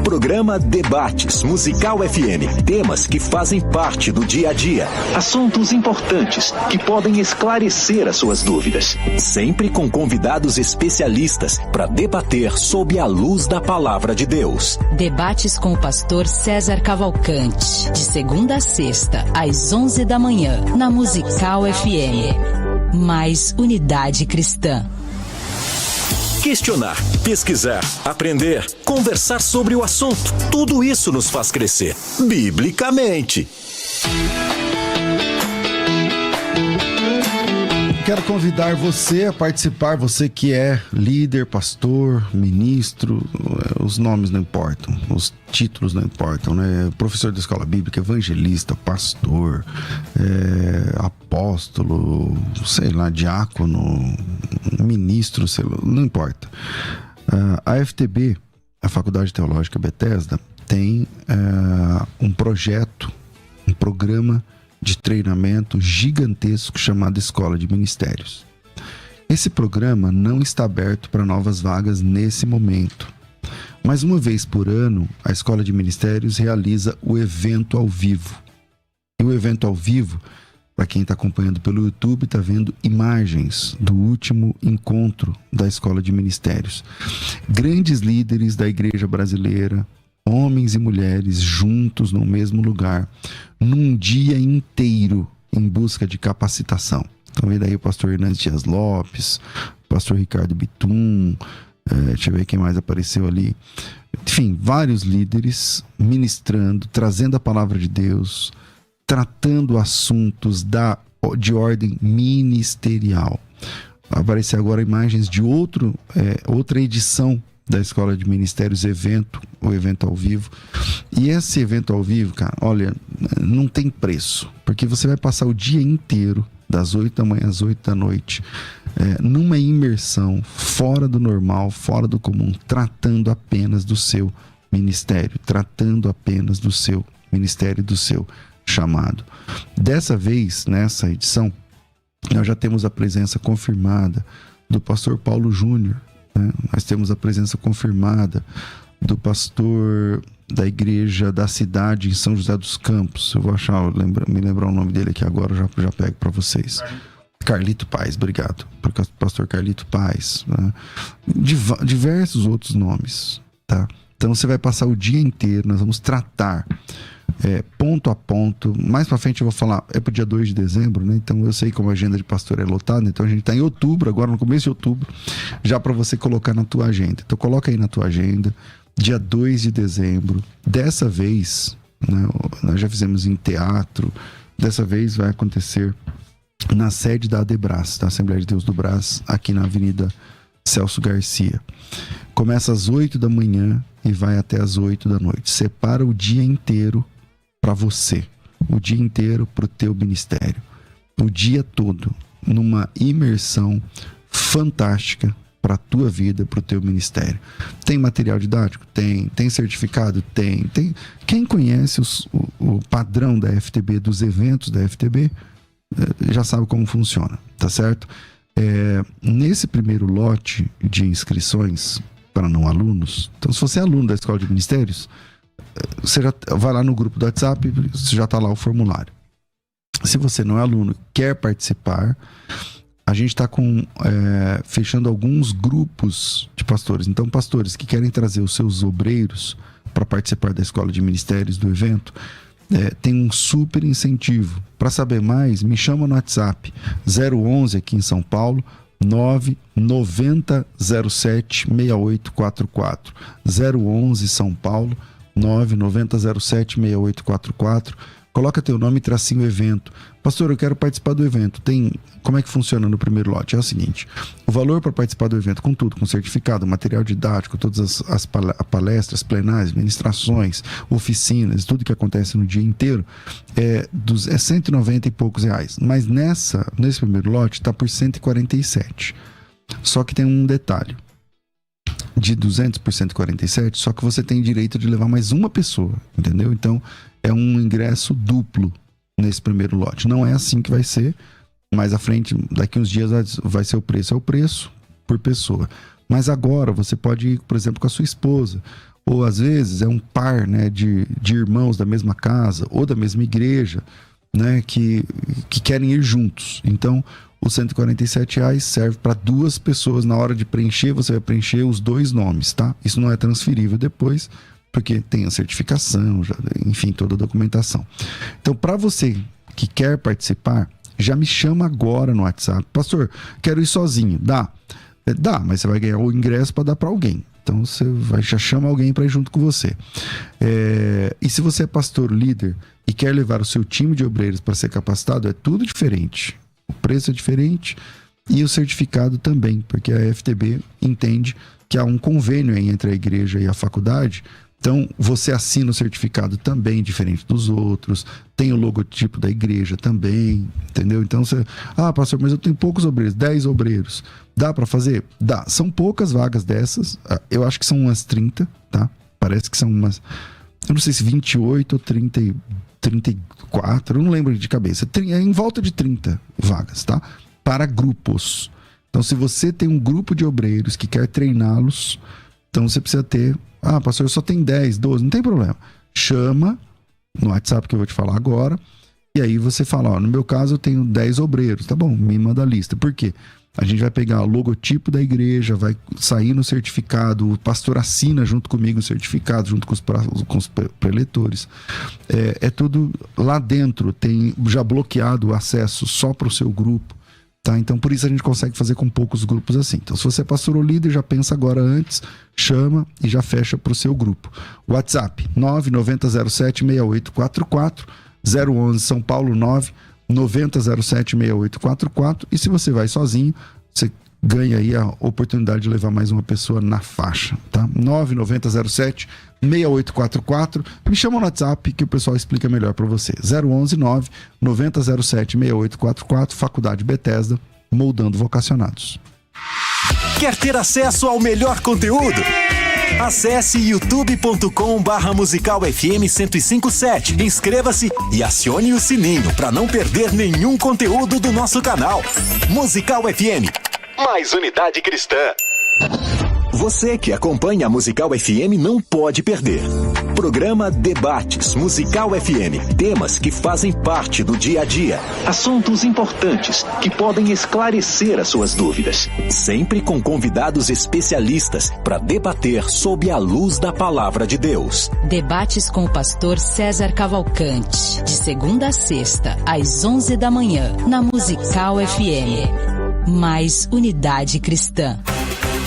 Programa Debates Musical FM. Temas que fazem parte do dia a dia. Assuntos importantes que podem esclarecer as suas dúvidas. Sempre com convidados especialistas para debater sob a luz da palavra de Deus. Debates com o pastor César Cavalcante. De segunda a sexta, às 11 da manhã, na Musical FM. Mais unidade cristã. Questionar, pesquisar, aprender, conversar sobre o assunto. Tudo isso nos faz crescer, biblicamente. Quero convidar você a participar, você que é líder, pastor, ministro, os nomes não importam, os títulos não importam, né? Professor da escola bíblica, evangelista, pastor, apóstolo, sei lá, diácono, ministro, sei lá, não importa. A FTB, a Faculdade Teológica Bethesda, tem um projeto, um programa de treinamento gigantesco chamado Escola de Ministérios. Esse programa não está aberto para novas vagas nesse momento, mas uma vez por ano a Escola de Ministérios realiza o evento ao vivo. E o evento ao vivo, para quem está acompanhando pelo YouTube, está vendo imagens do último encontro da Escola de Ministérios. Grandes líderes da igreja brasileira, homens e mulheres juntos no mesmo lugar, num dia inteiro em busca de capacitação. Então vem daí o pastor Hernandes Dias Lopes, o pastor Ricardo Bitum, deixa eu ver quem mais apareceu ali. Enfim, vários líderes ministrando, trazendo a palavra de Deus, tratando assuntos de ordem ministerial. Vai aparecer agora imagens de outra edição da Escola de Ministérios, o evento ao vivo. E esse evento ao vivo, cara, olha, não tem preço, porque você vai passar o dia inteiro, das 8 da manhã às 8 da noite, numa imersão fora do normal, fora do comum, tratando apenas do seu ministério, tratando apenas do seu ministério, do seu chamado. Dessa vez, nessa edição, nós já temos a presença confirmada do pastor Paulo Júnior, né? Nós temos a presença confirmada do pastor da igreja da cidade em São José dos Campos. Eu vou me lembrar o nome dele aqui agora, já pego para vocês. Carlito Paz, obrigado. Pastor Carlito Paz, né? Diversos outros nomes, tá? Então você vai passar o dia inteiro, nós vamos tratar ponto a ponto. Mais pra frente eu vou falar, pro dia 2 de dezembro, né? Então eu sei como a agenda de pastor é lotada, então a gente tá em outubro, agora no começo de outubro, já para você colocar na tua agenda. Então coloca aí na tua agenda, dia 2 de dezembro. Dessa vez, né, nós já fizemos em teatro, dessa vez vai acontecer na sede da ADEBRAS, da Assembleia de Deus do Brás, aqui na Avenida Celso Garcia. Começa às 8 da manhã e vai até às 8 da noite. Separa o dia inteiro para você, o dia inteiro para o teu ministério, o dia todo, numa imersão fantástica para a tua vida, para o teu ministério. Tem material didático? Tem certificado? Tem. Quem conhece o padrão da FTB, dos eventos da FTB, já sabe como funciona, tá certo? Nesse primeiro lote de inscrições para não alunos, então se você é aluno da Escola de Ministérios, você já vai lá no grupo do WhatsApp, já está lá o formulário. Se você não é aluno e quer participar, a gente está fechando alguns grupos de pastores. Então, pastores que querem trazer os seus obreiros para participar da Escola de Ministérios do evento, tem um super incentivo. Para saber mais, me chama no WhatsApp 011 aqui em São Paulo, 99007 6844. 011 São Paulo, 99007 6844. Coloca teu nome e tracinho evento. Pastor, eu quero participar do evento. Como é que funciona no primeiro lote? É o seguinte: o valor para participar do evento, com tudo, com certificado, material didático, todas as palestras, plenárias, ministrações, oficinas, tudo que acontece no dia inteiro, é 190 e poucos reais. Mas nesse primeiro lote está por 147. Só que tem um detalhe. De 200 por 147, só que você tem direito de levar mais uma pessoa, entendeu? Então, é um ingresso duplo nesse primeiro lote. Não é assim que vai ser. Mais à frente, daqui uns dias vai ser o preço por pessoa. Mas agora você pode ir, por exemplo, com a sua esposa. Ou às vezes é um par, né, de irmãos da mesma casa ou da mesma igreja, né, que querem ir juntos. Então, os R$147 serve para 2 pessoas. Na hora de preencher, você vai preencher os 2 nomes, tá? Isso não é transferível depois, porque tem a certificação, enfim, toda a documentação. Então, para você que quer participar, já me chama agora no WhatsApp. Pastor, quero ir sozinho. Dá, mas você vai ganhar o ingresso para dar para alguém. Então, você já chama alguém para ir junto com você. E se você é pastor líder e quer levar o seu time de obreiros para ser capacitado, é tudo diferente. O preço é diferente e o certificado também, porque a FTB entende que há um convênio entre a igreja e a faculdade. Então, você assina o certificado também, diferente dos outros. Tem o logotipo da igreja também, entendeu? Então, pastor, mas eu tenho poucos obreiros, 10 obreiros. Dá para fazer? Dá. São poucas vagas dessas. Eu acho que são umas 30, tá? Parece que são umas... Eu não sei se 28 ou 34, eu não lembro de cabeça. É em volta de 30 vagas, tá? Para grupos. Então, se você tem um grupo de obreiros que quer treiná-los, então você precisa ter... pastor, eu só tenho 10, 12, não tem problema. Chama no WhatsApp que eu vou te falar agora, e aí você fala, no meu caso eu tenho 10 obreiros, tá bom, me manda a lista. Por quê? A gente vai pegar o logotipo da igreja, vai sair no certificado, o pastor assina junto comigo o certificado, junto com os preletores. É tudo lá dentro, tem já bloqueado o acesso só para o seu grupo. Tá? Então, por isso a gente consegue fazer com poucos grupos assim. Então, se você é pastor ou líder, já pensa agora antes, chama e já fecha para o seu grupo. WhatsApp, 990076844, 011 São Paulo, 990076844. E se você vai sozinho, você ganha aí a oportunidade de levar mais uma pessoa na faixa, tá? 990076844. Me chama no WhatsApp que o pessoal explica melhor para você. 011 990076844, Faculdade Bethesda, moldando vocacionados. Quer ter acesso ao melhor conteúdo? Acesse youtube.com/Musical FM 1057. Inscreva-se e acione o sininho para não perder nenhum conteúdo do nosso canal. Musical FM. Mais unidade cristã. Você que acompanha a Musical FM não pode perder. Programa Debates Musical FM. Temas que fazem parte do dia a dia. Assuntos importantes que podem esclarecer as suas dúvidas. Sempre com convidados especialistas para debater sob a luz da palavra de Deus. Debates com o pastor César Cavalcante. De segunda a sexta, às 11 da manhã, na Musical FM. Mais unidade cristã.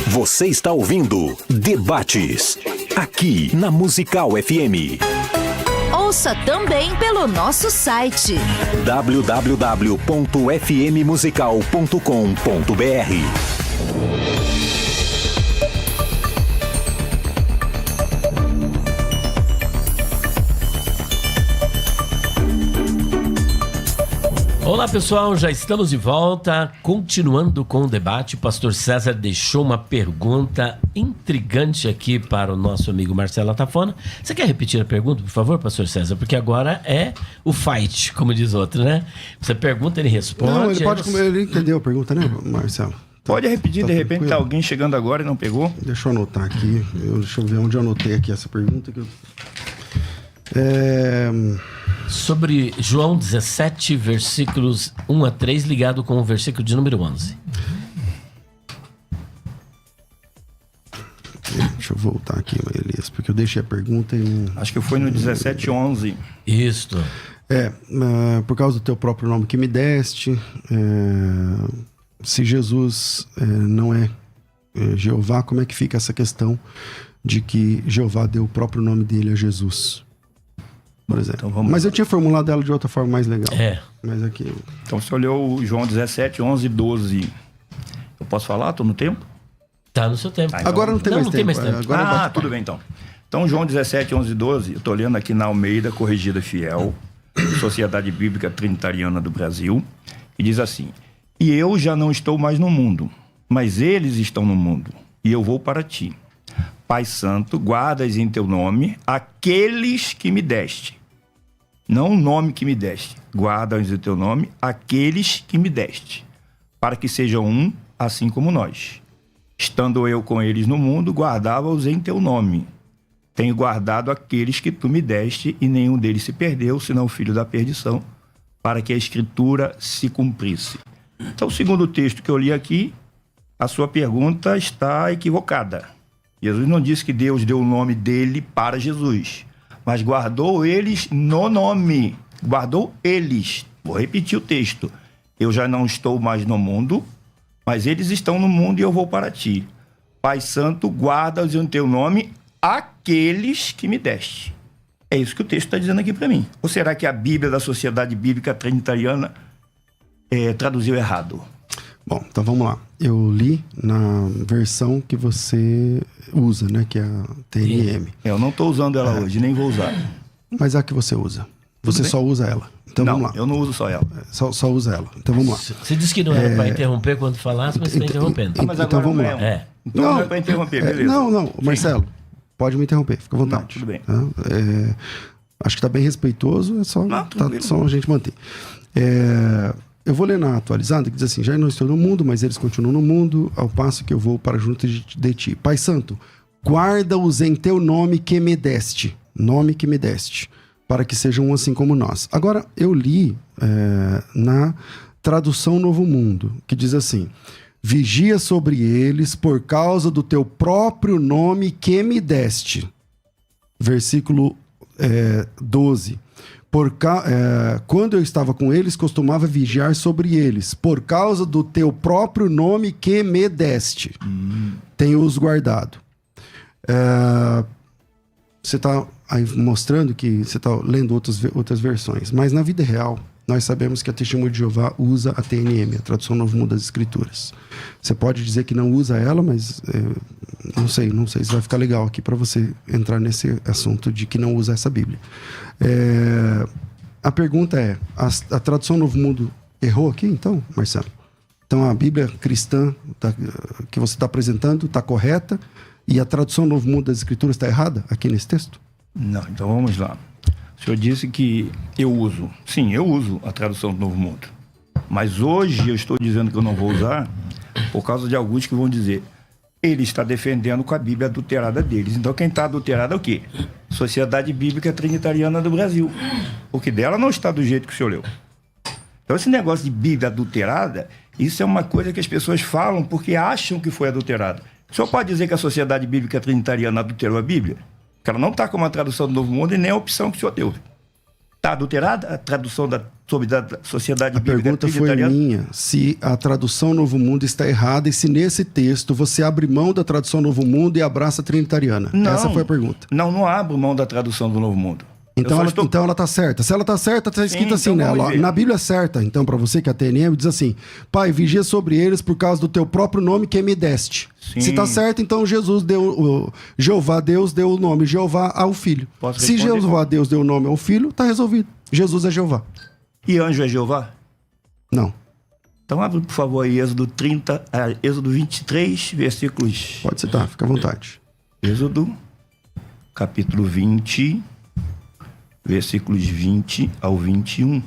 Você está ouvindo Debates, aqui na Musical FM. Ouça também pelo nosso site www.fmmusical.com.br. Olá, pessoal, já estamos de volta. Continuando com o debate, o pastor César deixou uma pergunta intrigante aqui para o nosso amigo Marcelo Atafona. Você quer repetir a pergunta, por favor, pastor César? Porque agora é o fight, como diz outro, né? Você pergunta, ele responde. Não, ele pode comer, ele entendeu a pergunta, né, Marcelo? Pode repetir, Tá de repente tranquilo? tá alguém chegando agora e não pegou. Deixa eu anotar aqui. Deixa eu ver onde eu anotei aqui essa pergunta. Sobre João 17, versículos 1 a 3, ligado com o versículo de número 11. Deixa eu voltar aqui, Elias, porque eu deixei a pergunta e não... Acho que foi no 17:11. Isto. Por causa do teu próprio nome que me deste, se Jesus não é Jeová, como é que fica essa questão de que Jeová deu o próprio nome dele a Jesus? Por exemplo. Então Mas eu tinha formulado ela de outra forma mais legal. Mas aqui... Então você olhou o João 17, 11 e 12. Eu posso falar? Estou no tempo? Tá no seu tempo. Então, Agora não tem mais não tempo. tem mais tempo. Agora tudo bem então. Então João 17, 11 e 12, eu estou lendo aqui na Almeida Corrigida Fiel, Sociedade Bíblica Trinitariana do Brasil, e diz assim: e eu já não estou mais no mundo, mas eles estão no mundo, e eu vou para ti. Pai Santo, guardas em teu nome aqueles que me deste. Não o nome que me deste. Guardas em teu nome aqueles que me deste, para que sejam um, assim como nós. Estando eu com eles no mundo, guardava-os em teu nome. Tenho guardado aqueles que tu me deste, e nenhum deles se perdeu, senão o filho da perdição, para que a Escritura se cumprisse. Então, segundo o texto que eu li aqui, a sua pergunta está equivocada. Jesus não disse que Deus deu o nome dele para Jesus, mas guardou eles no nome. Guardou eles. Vou repetir o texto. Eu já não estou mais no mundo, mas eles estão no mundo e eu vou para ti. Pai Santo, guarda-os em teu nome aqueles que me deste. É isso que o texto está dizendo aqui para mim. Ou será que a Bíblia da Sociedade Bíblica Trinitariana traduziu errado? Bom, então vamos lá. Eu li na versão que você usa, né? Que é a TNM. Eu não estou usando ela hoje, nem vou usar. Mas é a que você usa. Você só usa ela. Então não, vamos lá. Eu não uso só ela. Só usa ela. Então vamos lá. Você disse que não era para interromper quando falasse, mas você está interrompendo. Mas então agora vamos não lá. Então não é para interromper, beleza. Não, Marcelo, pode me interromper, fica à vontade. Não, tudo bem. Tá? Acho que está bem respeitoso, é só, só a gente manter. Eu vou ler na atualizada, que diz assim: já não estou no mundo, mas eles continuam no mundo, ao passo que eu vou para junto de ti. Pai Santo, guarda-os em teu nome que me deste. Nome que me deste. Para que sejam um assim como nós. Agora, eu li na tradução Novo Mundo, que diz assim: vigia sobre eles por causa do teu próprio nome que me deste. Versículo 12. Quando eu estava com eles, costumava vigiar sobre eles, por causa do teu próprio nome que me deste. Tenho-os guardado. Você está aí mostrando que você está lendo outras versões, mas na vida real, nós sabemos que a Testemunha de Jeová usa a TNM, a Tradução Novo Mundo das Escrituras. Você pode dizer que não usa ela, mas não sei se vai ficar legal aqui para você entrar nesse assunto de que não usa essa Bíblia. A pergunta é: a Tradução Novo Mundo errou aqui, então, Marcelo? Então a Bíblia cristã que você está apresentando está correta e a Tradução Novo Mundo das Escrituras está errada aqui nesse texto? Não, então vamos lá. O senhor disse que eu uso. Sim, eu uso a tradução do Novo Mundo. Mas hoje eu estou dizendo que eu não vou usar por causa de alguns que vão dizer: ele está defendendo com a Bíblia adulterada deles. Então quem está adulterado é o quê? Sociedade Bíblica Trinitariana do Brasil. Porque dela não está do jeito que o senhor leu. Então esse negócio de Bíblia adulterada, isso é uma coisa que as pessoas falam porque acham que foi adulterada. O senhor pode dizer que a Sociedade Bíblica Trinitariana adulterou a Bíblia? Porque ela não está como a tradução do Novo Mundo e nem a opção que o senhor deu. Está adulterada a tradução sobre da Sociedade Bíblica Trinitariana? A pergunta foi minha, se a tradução Novo Mundo está errada e se nesse texto você abre mão da tradução Novo Mundo e abraça a Trinitariana. Não, essa foi a pergunta. Não abro mão da tradução do Novo Mundo. Então ela está certa. Se ela está certa, está escrito assim, então né? Na Bíblia certa, então, para você que é a TNM, diz assim: Pai, vigia sobre eles por causa do teu próprio nome que me deste. Sim. Se está certo, então Jeová Deus deu o nome Jeová ao Filho. Se Jeová Deus deu o nome ao Filho, está resolvido. Jesus é Jeová. E anjo é Jeová? Não. Então abre, por favor, aí Êxodo 23, versículos... Pode citar, fica à vontade. Êxodo, capítulo 20, versículos 20 ao 21.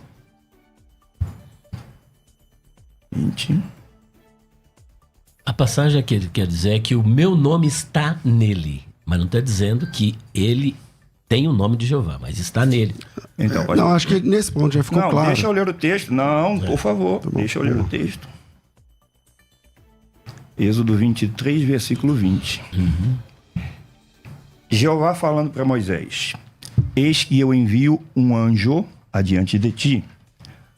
20. A passagem que ele quer dizer é que o meu nome está nele, mas não está dizendo que ele tem o nome de Jeová, mas está nele. Então, Não, acho que nesse ponto já ficou claro. Deixa eu ler o texto. Não, por favor, deixa eu ler o texto. Êxodo 23, versículo 20. Jeová falando para Moisés: eis que eu envio um anjo adiante de ti,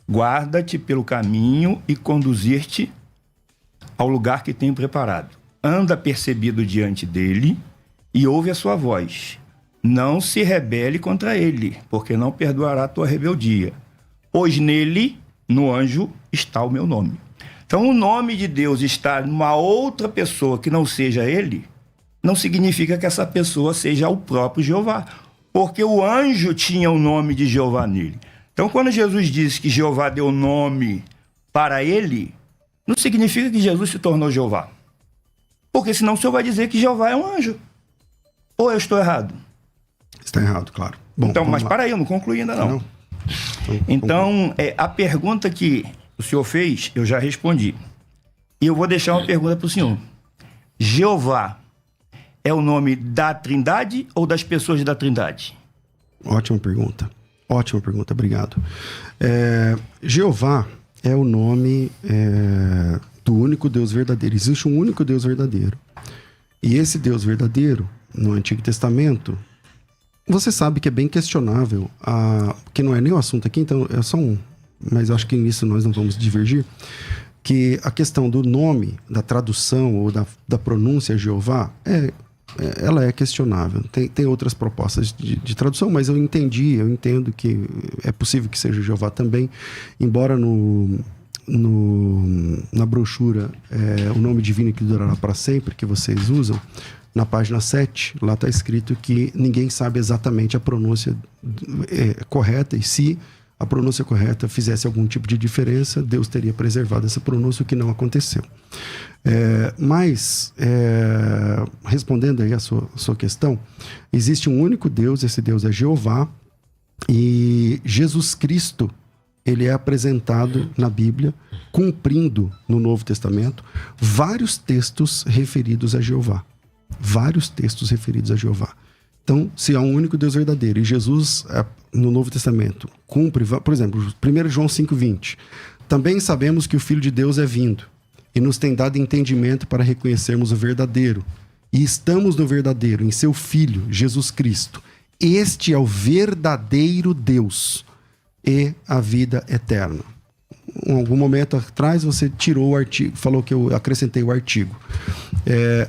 guarda-te pelo caminho e conduzir-te ao lugar que tenho preparado. Anda percebido diante dele e ouve a sua voz. Não se rebele contra ele, porque não perdoará a tua rebeldia. Pois nele, no anjo, está o meu nome. Então, o nome de Deus estar numa outra pessoa que não seja ele, não significa que essa pessoa seja o próprio Jeová. Porque o anjo tinha o nome de Jeová nele. Então, quando Jesus disse que Jeová deu nome para ele, não significa que Jesus se tornou Jeová. Porque senão o senhor vai dizer que Jeová é um anjo. Ou eu estou errado? Está errado, claro. Bom, então, mas para aí, eu não concluí ainda não. Então, a pergunta que o senhor fez, eu já respondi. E eu vou deixar uma pergunta para o senhor. Jeová é o nome da Trindade ou das pessoas da Trindade? Ótima pergunta, obrigado. Jeová é o nome do único Deus verdadeiro. Existe um único Deus verdadeiro. E esse Deus verdadeiro, no Antigo Testamento, você sabe que é bem questionável, que não é nem o assunto aqui, então é só mas acho que nisso nós não vamos divergir, que a questão do nome, da tradução ou da pronúncia Jeová, ela é questionável. Tem outras propostas de tradução, mas eu entendo que é possível que seja Jeová também, embora na brochura o nome divino que durará para sempre, que vocês usam, na página 7, lá está escrito que ninguém sabe exatamente a pronúncia correta, e se a pronúncia correta fizesse algum tipo de diferença, Deus teria preservado essa pronúncia, o que não aconteceu. Mas, respondendo aí a sua questão, existe um único Deus, esse Deus é Jeová, e Jesus Cristo, ele é apresentado na Bíblia, cumprindo no Novo Testamento, vários textos referidos a Jeová. Então, se há um único Deus verdadeiro, e Jesus, no Novo Testamento, cumpre, por exemplo, 1 João 5,20, também sabemos que o Filho de Deus é vindo, e nos tem dado entendimento para reconhecermos o verdadeiro. E estamos no verdadeiro, em seu Filho, Jesus Cristo. Este é o verdadeiro Deus e a vida eterna. Em algum momento atrás você tirou o artigo, falou que eu acrescentei o artigo.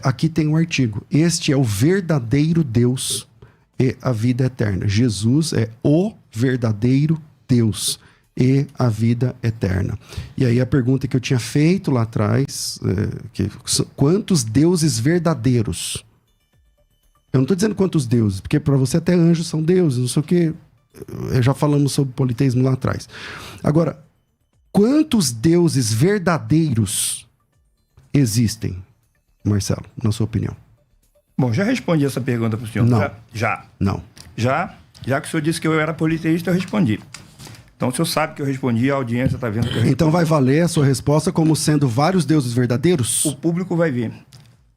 Aqui tem o artigo. Este é o verdadeiro Deus e a vida eterna. Jesus é o verdadeiro Deus e a vida eterna. E aí a pergunta que eu tinha feito lá atrás, quantos deuses verdadeiros? Eu não estou dizendo quantos deuses, porque para você até anjos são deuses, não sei o quê. Já falamos sobre politeísmo lá atrás. Agora, quantos deuses verdadeiros existem, Marcelo, na sua opinião? Bom, já respondi essa pergunta para o senhor. Não. Já. Não. Já que o senhor disse que eu era politeísta, eu respondi. Então, o senhor sabe que eu respondi, a audiência está vendo que eu respondi. Então vai valer a sua resposta como sendo vários deuses verdadeiros? O público vai ver.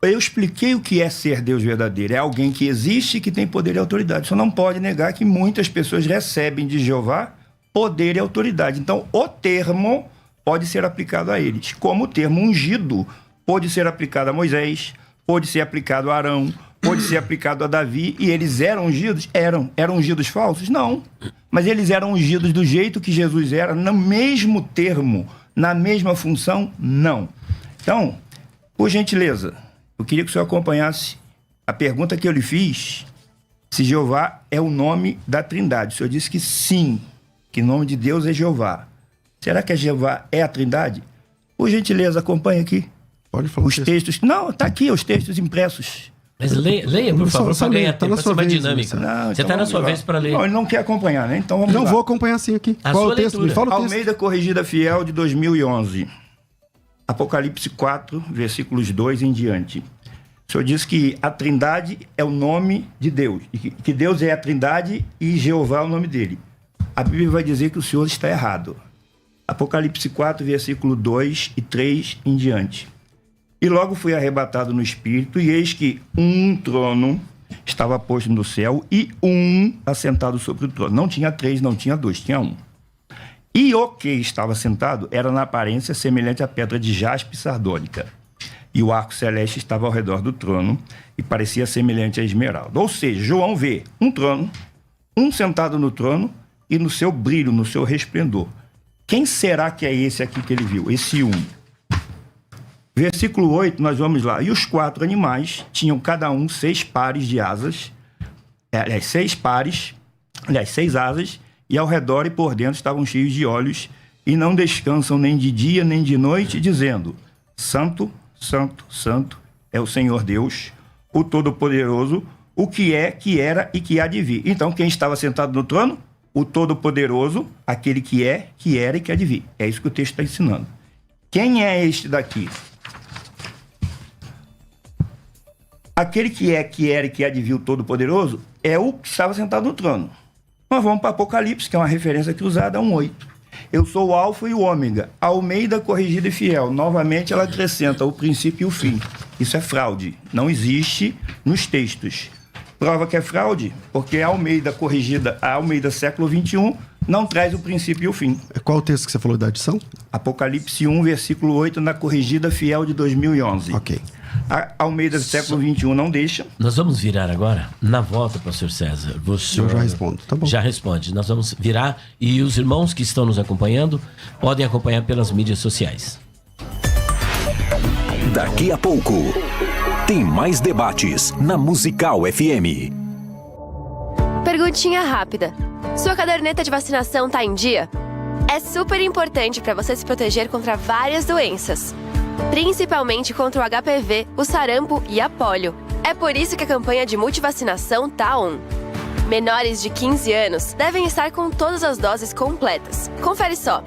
Eu expliquei o que é ser Deus verdadeiro. É alguém que existe e que tem poder e autoridade. O senhor não pode negar que muitas pessoas recebem de Jeová poder e autoridade. Então, o termo pode ser aplicado a eles. Como o termo ungido pode ser aplicado a Moisés, pode ser aplicado a Arão, pode ser aplicado a Davi. E eles eram ungidos? Eram. Eram ungidos falsos? Não. Mas eles eram ungidos do jeito que Jesus era, no mesmo termo, na mesma função? Não. Então, por gentileza, eu queria que o senhor acompanhasse a pergunta que eu lhe fiz, se Jeová é o nome da Trindade. O senhor disse que sim, que o nome de Deus é Jeová. Será que Jeová é a Trindade? Por gentileza, acompanhe aqui. Pode falar. Os textos. Não, está aqui os textos impressos. Mas leia, por favor, só para ganhar tá tempo, na para ser sua mais vez, dinâmico. Não, Você então está na vamos sua lá. vez para ler. Não, ele não quer acompanhar, né? Então vamos Não lá. vou acompanhar assim aqui. A Qual é sua o texto? leitura. Me fala o texto. Almeida Corrigida Fiel de 2011. Apocalipse 4, versículos 2 em diante. O Senhor diz que a Trindade é o nome de Deus. E que Deus é a Trindade e Jeová é o nome dele. A Bíblia vai dizer que o Senhor está errado. Apocalipse 4, versículo 2 e 3 em diante. E logo fui arrebatado no Espírito, e eis que um trono estava posto no céu e um assentado sobre o trono. Não tinha 3, não tinha 2, tinha um. E o que estava sentado era na aparência semelhante à pedra de jaspe sardônica. E o arco celeste estava ao redor do trono e parecia semelhante a esmeralda. Ou seja, João vê um trono, um sentado no trono e no seu brilho, no seu resplendor. Quem será que é esse aqui que ele viu? Esse um. Versículo 8, nós vamos lá. E os 4 animais tinham cada um 6 pares de asas, 6 asas, e ao redor e por dentro estavam cheios de olhos, e não descansam nem de dia nem de noite, dizendo: Santo, Santo, Santo é o Senhor Deus, o Todo-Poderoso, o que é, que era e que há de vir. Então, quem estava sentado no trono? O Todo-Poderoso, aquele que é, que era e que há de vir. É isso que o texto está ensinando. Quem é este daqui? Aquele que é, que era e que há de vir, o Todo-Poderoso, é o que estava sentado no trono. Nós vamos para Apocalipse, que é uma referência cruzada a 1:8. Eu sou o Alfa e o Ômega, Almeida Corrigida e Fiel. Novamente ela acrescenta o princípio e o fim. Isso é fraude. Não existe nos textos. Prova que é fraude, porque a Almeida Corrigida, a Almeida século XXI, não traz o princípio e o fim. Qual o texto que você falou da adição? Apocalipse 1, versículo 8, na Corrigida Fiel de 2011. Ok. A Almeida século XXI não deixa. Nós vamos virar agora, na volta, pastor César. Eu já respondo, tá bom. Já responde. Nós vamos virar e os irmãos que estão nos acompanhando podem acompanhar pelas mídias sociais. Daqui a pouco, tem mais debates na Musical FM. Perguntinha rápida. Sua caderneta de vacinação tá em dia? É super importante para você se proteger contra várias doenças, principalmente contra o HPV, o sarampo e a polio. É por isso que a campanha de multivacinação tá on. Menores de 15 anos devem estar com todas as doses completas. Confere só.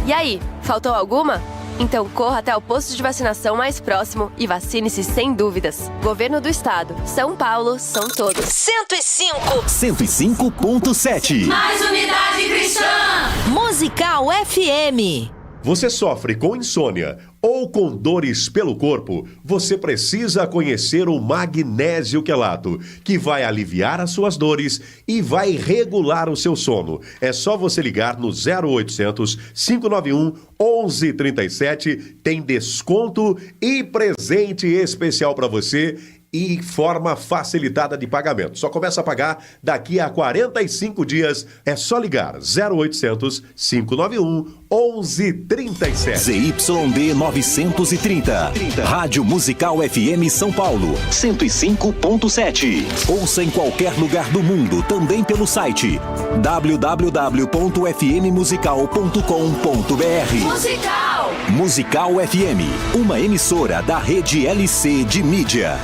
E aí, faltou alguma? Então corra até o posto de vacinação mais próximo e vacine-se sem dúvidas. Governo do Estado. São Paulo, são todos. 105.7. Mais unidade cristã. Musical FM. Você sofre com insônia ou com dores pelo corpo? Você precisa conhecer o magnésio quelato, que vai aliviar as suas dores e vai regular o seu sono. É só você ligar no 0800 591 1137. Tem desconto e presente especial para você e forma facilitada de pagamento. Só começa a pagar daqui a 45 dias. É só ligar 0800 591 1137. ZYD 930. Rádio Musical FM São Paulo, 105.7. Ouça em qualquer lugar do mundo, também pelo site www.fmmusical.com.br. Musical. Musical FM, uma emissora da rede LC de mídia.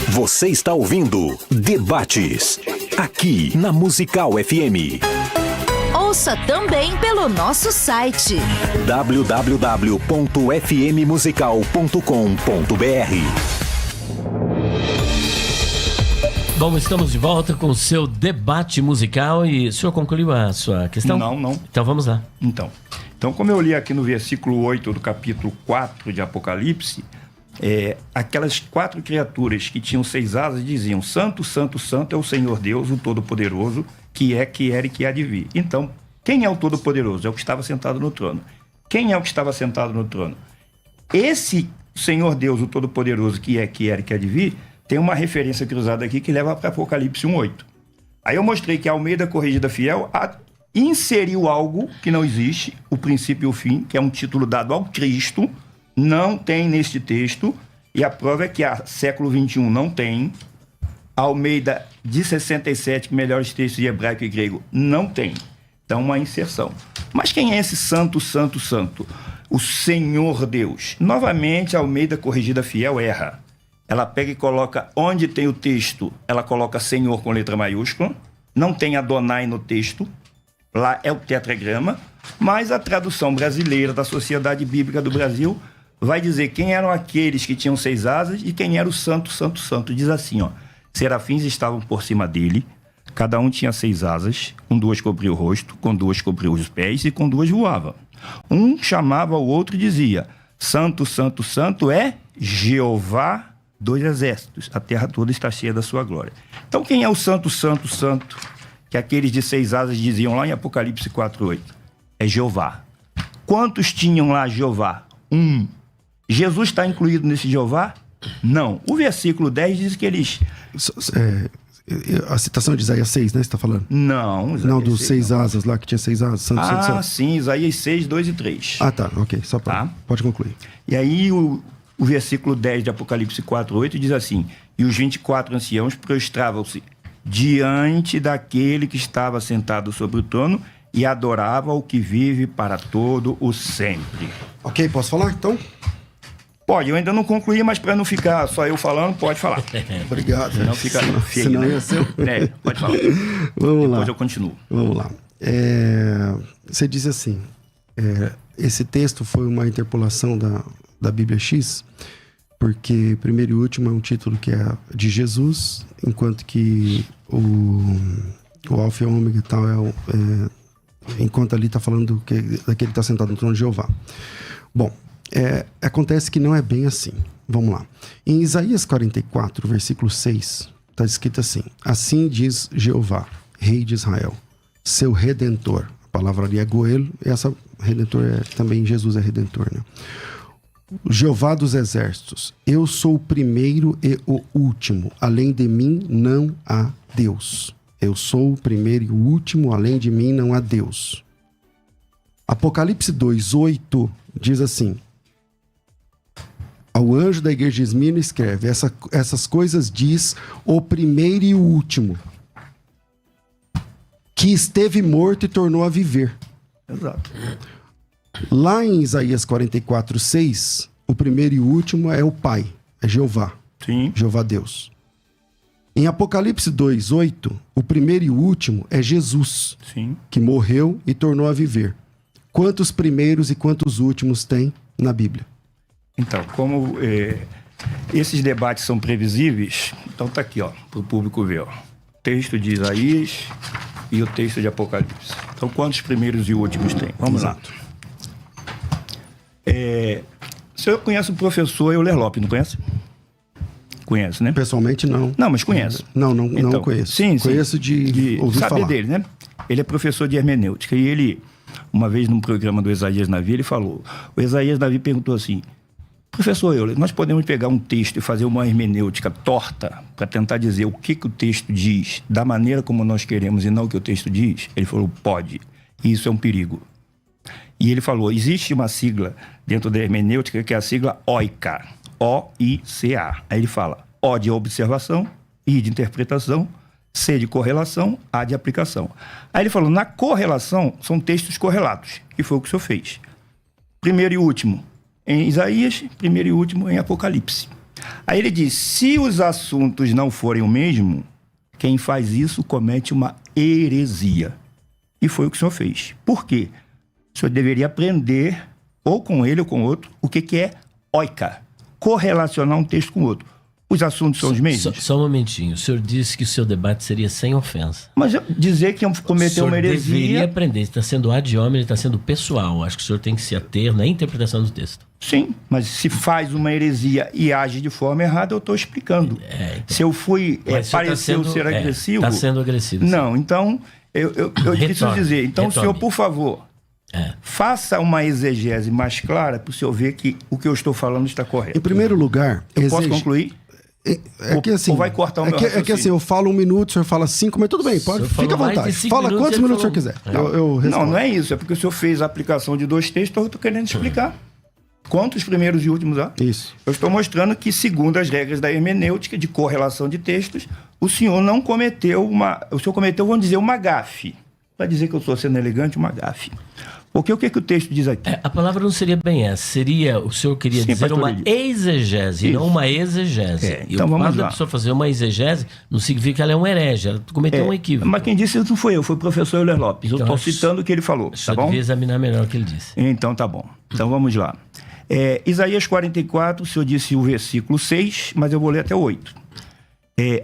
Você está ouvindo Debates, aqui na Musical FM. Ouça também pelo nosso site www.fmmusical.com.br. Bom, estamos de volta com o seu debate musical e o senhor concluiu a sua questão? Não. Então vamos lá. Então, como eu li aqui no versículo 8 do capítulo 4 de Apocalipse, aquelas 4 criaturas que tinham 6 asas diziam: Santo, Santo, Santo é o Senhor Deus, o Todo-Poderoso, que é, que era e que há de vir. Então, quem é o Todo-Poderoso? É o que estava sentado no trono. Quem é o que estava sentado no trono? Esse Senhor Deus, o Todo-Poderoso, que é, que era e que há de vir, tem uma referência cruzada aqui que leva para Apocalipse 1:8. Aí eu mostrei que a Almeida Corrigida Fiel inseriu algo que não existe, o princípio e o fim, que é um título dado ao Cristo. Não tem neste texto, e a prova é que a século XXI não tem. A Almeida de 67, melhores textos de hebraico e grego, não tem. Então, uma inserção. Mas quem é esse santo, santo, santo? o Senhor Deus. Novamente, a Almeida Corrigida Fiel erra. Ela pega e coloca, onde tem o texto, ela coloca Senhor com letra maiúscula, não tem Adonai no texto, lá é o tetragrama, mas a tradução brasileira da Sociedade Bíblica do Brasil vai dizer quem eram aqueles que tinham 6 asas e quem era o santo, santo, santo. Diz assim, ó, serafins estavam por cima dele, cada um tinha 6 asas, com 2 cobria o rosto, com 2 cobria os pés e com 2 voava. Um chamava o outro e dizia, santo, santo, santo é Jeová dos exércitos, a terra toda está cheia da sua glória. Então quem é o santo, santo, santo, que aqueles de 6 asas diziam lá em Apocalipse 4:8? É Jeová. Quantos tinham lá Jeová? 1. Jesus está incluído nesse Jeová? Não. O versículo 10 diz que eles... A citação de Isaías 6, né? Você está falando? Não, Isaías não, dos 6 asas lá, que tinha 6 asas. Santo. Sim, Isaías 6, 2 e 3. Ah, tá, ok. Só para. Pode concluir. E aí o versículo 10 de Apocalipse 4:8 diz assim, e os 24 anciãos prostravam-se diante daquele que estava sentado sobre o trono e adorava o que vive para todo o sempre. Ok, posso falar então? Pode, eu ainda não concluí, mas para não ficar só eu falando, pode falar. Obrigado. Senão fica feio, senão né? ia ser... Pode falar. Vamos lá. Depois eu continuo. Vamos lá. Você disse assim, esse texto foi uma interpolação da Bíblia X, porque primeiro e último é um título que é de Jesus, enquanto que o Alfa e Ômega e tal enquanto ali está falando daquele que está sentado no trono de Jeová. Bom, acontece que não é bem assim. Vamos lá. Em Isaías 44, versículo 6, está escrito assim, assim diz Jeová, Rei de Israel, seu Redentor. A palavra ali é Goel, essa Redentor também Jesus é Redentor, né? Jeová dos exércitos, eu sou o primeiro e o último, além de mim não há Deus. Eu sou o primeiro e o último, além de mim não há Deus. Apocalipse 2:8 diz assim, ao anjo da igreja de Esmirna escreve, essas coisas diz o primeiro e o último, que esteve morto e tornou a viver. Exato. Lá em Isaías 44:6, o primeiro e o último é o Pai, é Jeová. Sim. Jeová Deus. Em Apocalipse 2:8, o primeiro e o último é Jesus, Sim. que morreu e tornou a viver. Quantos primeiros e quantos últimos tem na Bíblia? Então, como esses debates são previsíveis, então tá aqui, ó, para o público ver, ó. Texto de Isaías e o texto de Apocalipse. Então, quantos primeiros e últimos tem? Vamos Exato. lá. O senhor conhece o professor Euler Lopes, não conhece? Conhece, né? Pessoalmente, não. Não, mas conhece. Não Então, conheço. Sim, conheço de ouvir saber falar. dele, né? Ele é professor de hermenêutica e ele, uma vez num programa do Isaías Navi, ele falou, o Isaías Navi perguntou assim, professor Euler, nós podemos pegar um texto e fazer uma hermenêutica torta para tentar dizer o que o texto diz da maneira como nós queremos e não o que o texto diz? Ele falou, pode. E isso é um perigo. E ele falou, existe uma sigla dentro da hermenêutica que é a sigla OICA. O-I-C-A. Aí ele fala, O de observação, I de interpretação, C de correlação, A de aplicação. Aí ele falou, na correlação são textos correlatos, que foi o que o senhor fez. Primeiro e último em Isaías, primeiro e último em Apocalipse. Aí ele diz, se os assuntos não forem o mesmo, quem faz isso comete uma heresia. E foi o que o senhor fez. Por quê? O senhor deveria aprender, ou com ele ou com outro, o que é oika. Correlacionar um texto com o outro. Os assuntos são os mesmos? Só um momentinho. O senhor disse que o seu debate seria sem ofensa. Mas dizer que cometeu uma heresia... O senhor deveria aprender. Está sendo ad hominem, está sendo pessoal. Acho que o senhor tem que se ater na interpretação do texto. Sim, mas se faz uma heresia e age de forma errada, eu estou explicando. Então. Se eu fui, pareceu ser agressivo... Está sendo agressivo. Não, sim. Então, eu preciso dizer. Então, senhor, por favor... faça uma exegese mais clara para o senhor ver que o que eu estou falando está correto. Em primeiro lugar... Eu posso concluir? Que assim, ou vai cortar o meu raciocínio? É que assim, eu falo 1 minuto, o senhor fala 5, mas tudo bem, pode, fica à vontade. Fala quantos minutos o senhor quiser. Não é isso, é porque o senhor fez a aplicação de 2 textos, eu estou querendo explicar. Quantos primeiros e últimos há? Isso. Eu estou mostrando que, segundo as regras da hermenêutica, de correlação de textos, o senhor não cometeu o senhor cometeu, vamos dizer, uma gafe. Para dizer que eu estou sendo elegante, uma gafe. Porque o que o texto diz aqui? A palavra não seria bem essa. Seria, o senhor queria dizer uma exegese, não uma exegese. Então vamos lá. A pessoa fazer uma exegese não significa que ela é um herege, ela cometeu um equívoco. Mas quem disse isso não foi eu, foi o professor Euler Lopes. Eu estou citando o que ele falou, tá bom? Devia examinar melhor o que ele disse. Então tá bom. Então vamos lá. Isaías 44, o senhor disse o versículo 6, mas eu vou ler até o 8.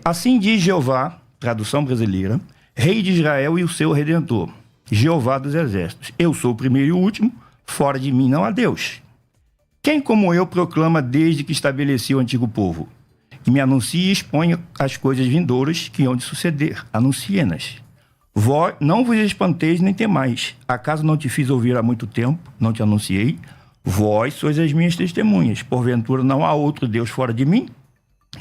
Assim diz Jeová, tradução brasileira, Rei de Israel e o seu Redentor, Jeová dos Exércitos. Eu sou o primeiro e o último, fora de mim não há Deus. Quem como eu proclama desde que estabeleci o antigo povo? E me anuncia e expõe as coisas vindouras que hão de suceder. Anuncia-nas. Vós não vos espanteis nem temais. Acaso não te fiz ouvir há muito tempo? Não te anunciei? Vós sois as minhas testemunhas. Porventura não há outro Deus fora de mim?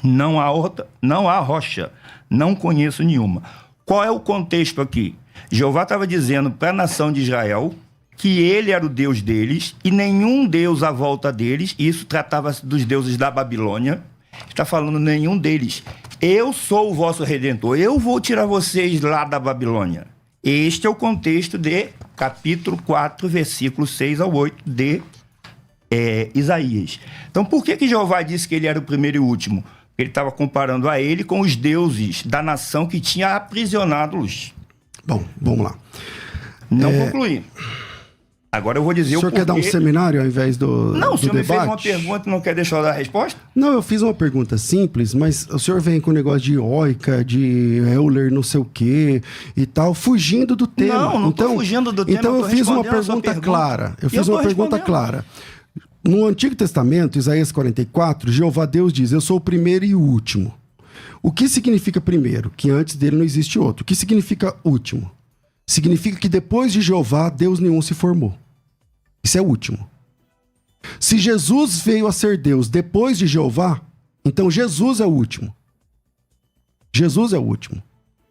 Não há rocha. Não conheço nenhuma. Qual é o contexto aqui? Jeová estava dizendo para a nação de Israel que ele era o Deus deles e nenhum Deus à volta deles. Isso tratava-se dos deuses da Babilônia. Está falando nenhum deles. Eu sou o vosso Redentor. Eu vou tirar vocês lá da Babilônia. Este é o contexto de capítulo 4, versículos 6 ao 8 de Isaías. Então, por que Jeová disse que ele era o primeiro e o último? Ele estava comparando a ele com os deuses da nação que tinha aprisionado-los. Bom, vamos lá. Não concluí. Agora eu vou dizer o porquê. O senhor quer dar um seminário ao invés do Não, o senhor debate? me fez uma pergunta e não quer deixar eu dar a resposta? Não, eu fiz uma pergunta simples, mas o senhor vem com o negócio de Oica, de Euler não sei o quê e tal, fugindo do tema. Não estou fugindo do tema. Então eu fiz uma pergunta clara. Eu fiz uma pergunta clara. No Antigo Testamento, Isaías 44, Jeová Deus diz, eu sou o primeiro e o último. O que significa primeiro? Que antes dele não existe outro. O que significa último? Significa que depois de Jeová, Deus nenhum se formou. Isso é último. Se Jesus veio a ser Deus depois de Jeová, então Jesus é o último. Jesus é o último.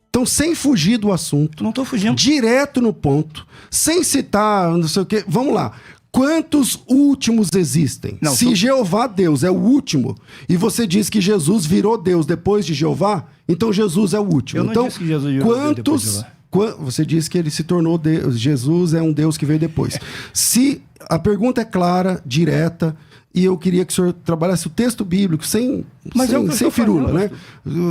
Então, sem fugir do assunto. Não estou fugindo. Direto no ponto. Sem citar, não sei o quê. Vamos lá. Quantos últimos existem? Não, se Jeová Deus é o último, e você diz que Jesus virou Deus depois de Jeová, então Jesus é o último. Eu não então, disse que Jesus virou Deus depois de Jeová. Você disse que ele se tornou Deus. Jesus é um Deus que veio depois. Se a pergunta é clara, direta, e eu queria que o senhor trabalhasse o texto bíblico sem firula, né?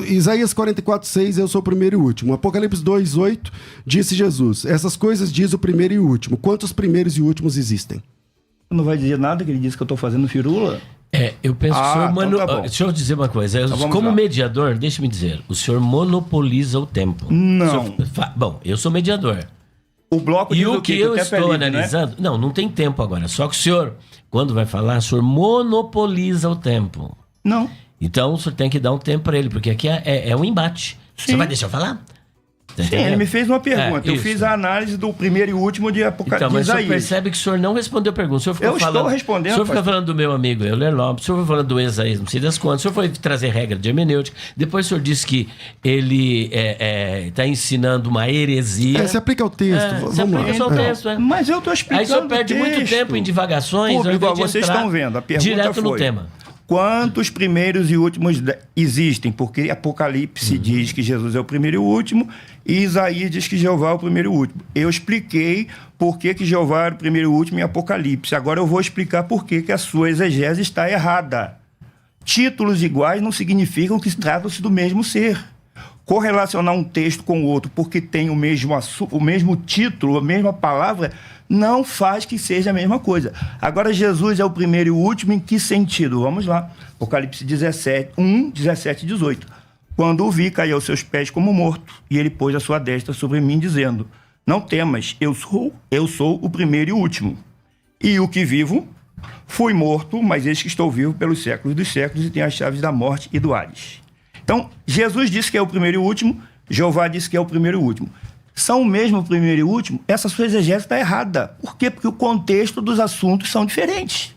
Isaías 44:6, eu sou o primeiro e o último. Apocalipse 2:8, disse Jesus, essas coisas diz o primeiro e o último. Quantos primeiros e últimos existem? Não vai dizer nada que ele disse que eu estou fazendo firula? Eu penso que o senhor... Então tá deixa eu dizer uma coisa. Então como mediador, deixa-me dizer, o senhor monopoliza o tempo. Não. Bom, eu sou mediador. O bloco e diz o que eu estou analisando... Né? Não tem tempo agora. Só que o senhor, quando vai falar, o senhor monopoliza o tempo. Não. Então, o senhor tem que dar um tempo para ele, porque aqui é um embate. Sim. Você vai deixar eu falar? Sim, ele me fez uma pergunta. Eu fiz a análise do primeiro e último de Apocalipse. Então, mas o senhor percebe que o senhor não respondeu a pergunta. O senhor ficou estou respondendo. O senhor fica falando do meu amigo Euler Lopes, o senhor foi falando do Isaías, não sei das quantas, o senhor foi trazer regra de hermenêutica, depois o senhor disse que ele está ensinando uma heresia. Você aplica o texto. Vamos lá. Só o texto, Mas eu estou explicando. Aí o senhor perde muito tempo em divagações. Igual vocês estão vendo, a pergunta direto foi... no tema. Quantos primeiros e últimos existem? Porque Apocalipse diz que Jesus é o primeiro e o último, e Isaías diz que Jeová é o primeiro e o último. Eu expliquei por que Jeová era o primeiro e o último em Apocalipse. Agora eu vou explicar por que a sua exegese está errada. Títulos iguais não significam que tratam-se do mesmo ser. Correlacionar um texto com o outro porque tem o mesmo título, a mesma palavra, não faz que seja a mesma coisa. Agora, Jesus é o primeiro e o último em que sentido? Vamos lá. Apocalipse 1, 17 e 18. Quando o vi, caí aos seus pés como morto, e ele pôs a sua destra sobre mim, dizendo, não temas, eu sou o primeiro e o último. E o que vivo, fui morto, mas eis que estou vivo pelos séculos dos séculos e tenho as chaves da morte e do Hades. Então, Jesus disse que é o primeiro e o último, Jeová disse que é o primeiro e o último. São o mesmo primeiro e o último? Essa sua exegese está errada. Por quê? Porque o contexto dos assuntos são diferentes.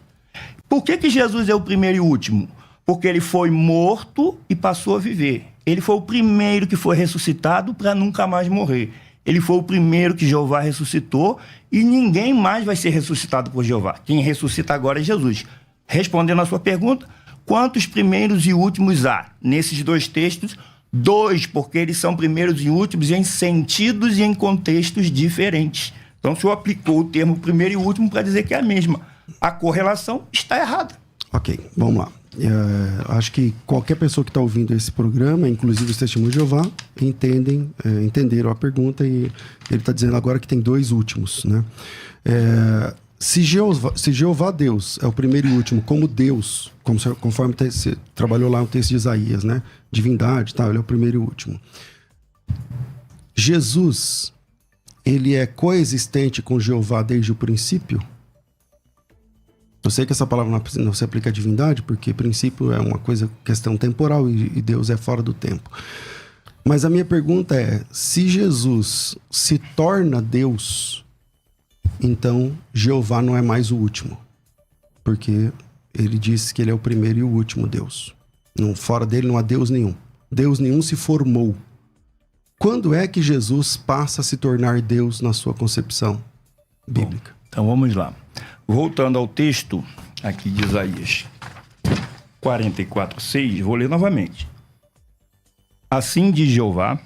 Por que Jesus é o primeiro e o último? Porque ele foi morto e passou a viver. Ele foi o primeiro que foi ressuscitado para nunca mais morrer. Ele foi o primeiro que Jeová ressuscitou e ninguém mais vai ser ressuscitado por Jeová. Quem ressuscita agora é Jesus. Respondendo à sua pergunta, quantos primeiros e últimos há? Nesses dois textos, 2, porque eles são primeiros e últimos em sentidos e em contextos diferentes. Então o senhor aplicou o termo primeiro e último para dizer que é a mesma. A correlação está errada. Ok, vamos lá. Acho que qualquer pessoa que está ouvindo esse programa, inclusive os Testemunhos de Jeová, entenderam a pergunta, e ele está dizendo agora que tem 2 últimos, né? Se Jeová Deus é o primeiro e último, como Deus, conforme você trabalhou lá no texto de Isaías, né? Divindade, tá? Ele é o primeiro e último. Jesus, ele é coexistente com Jeová desde o princípio? Eu sei que essa palavra não se aplica à divindade, porque princípio é uma questão temporal e Deus é fora do tempo. Mas a minha pergunta é, se Jesus se torna Deus, então Jeová não é mais o último. Porque ele disse que ele é o primeiro e o último Deus. Fora dele não há Deus nenhum. Deus nenhum se formou. Quando é que Jesus passa a se tornar Deus na sua concepção bíblica? Bom, então vamos lá. Voltando ao texto aqui de Isaías 44:6, vou ler novamente. Assim diz Jeová,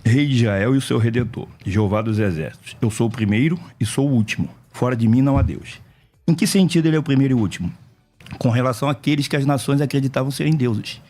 Rei de Israel e o seu Redentor, Jeová dos Exércitos. Eu sou o primeiro e sou o último. Fora de mim não há Deus. Em que sentido ele é o primeiro e o último? Com relação àqueles que as nações acreditavam serem deuses.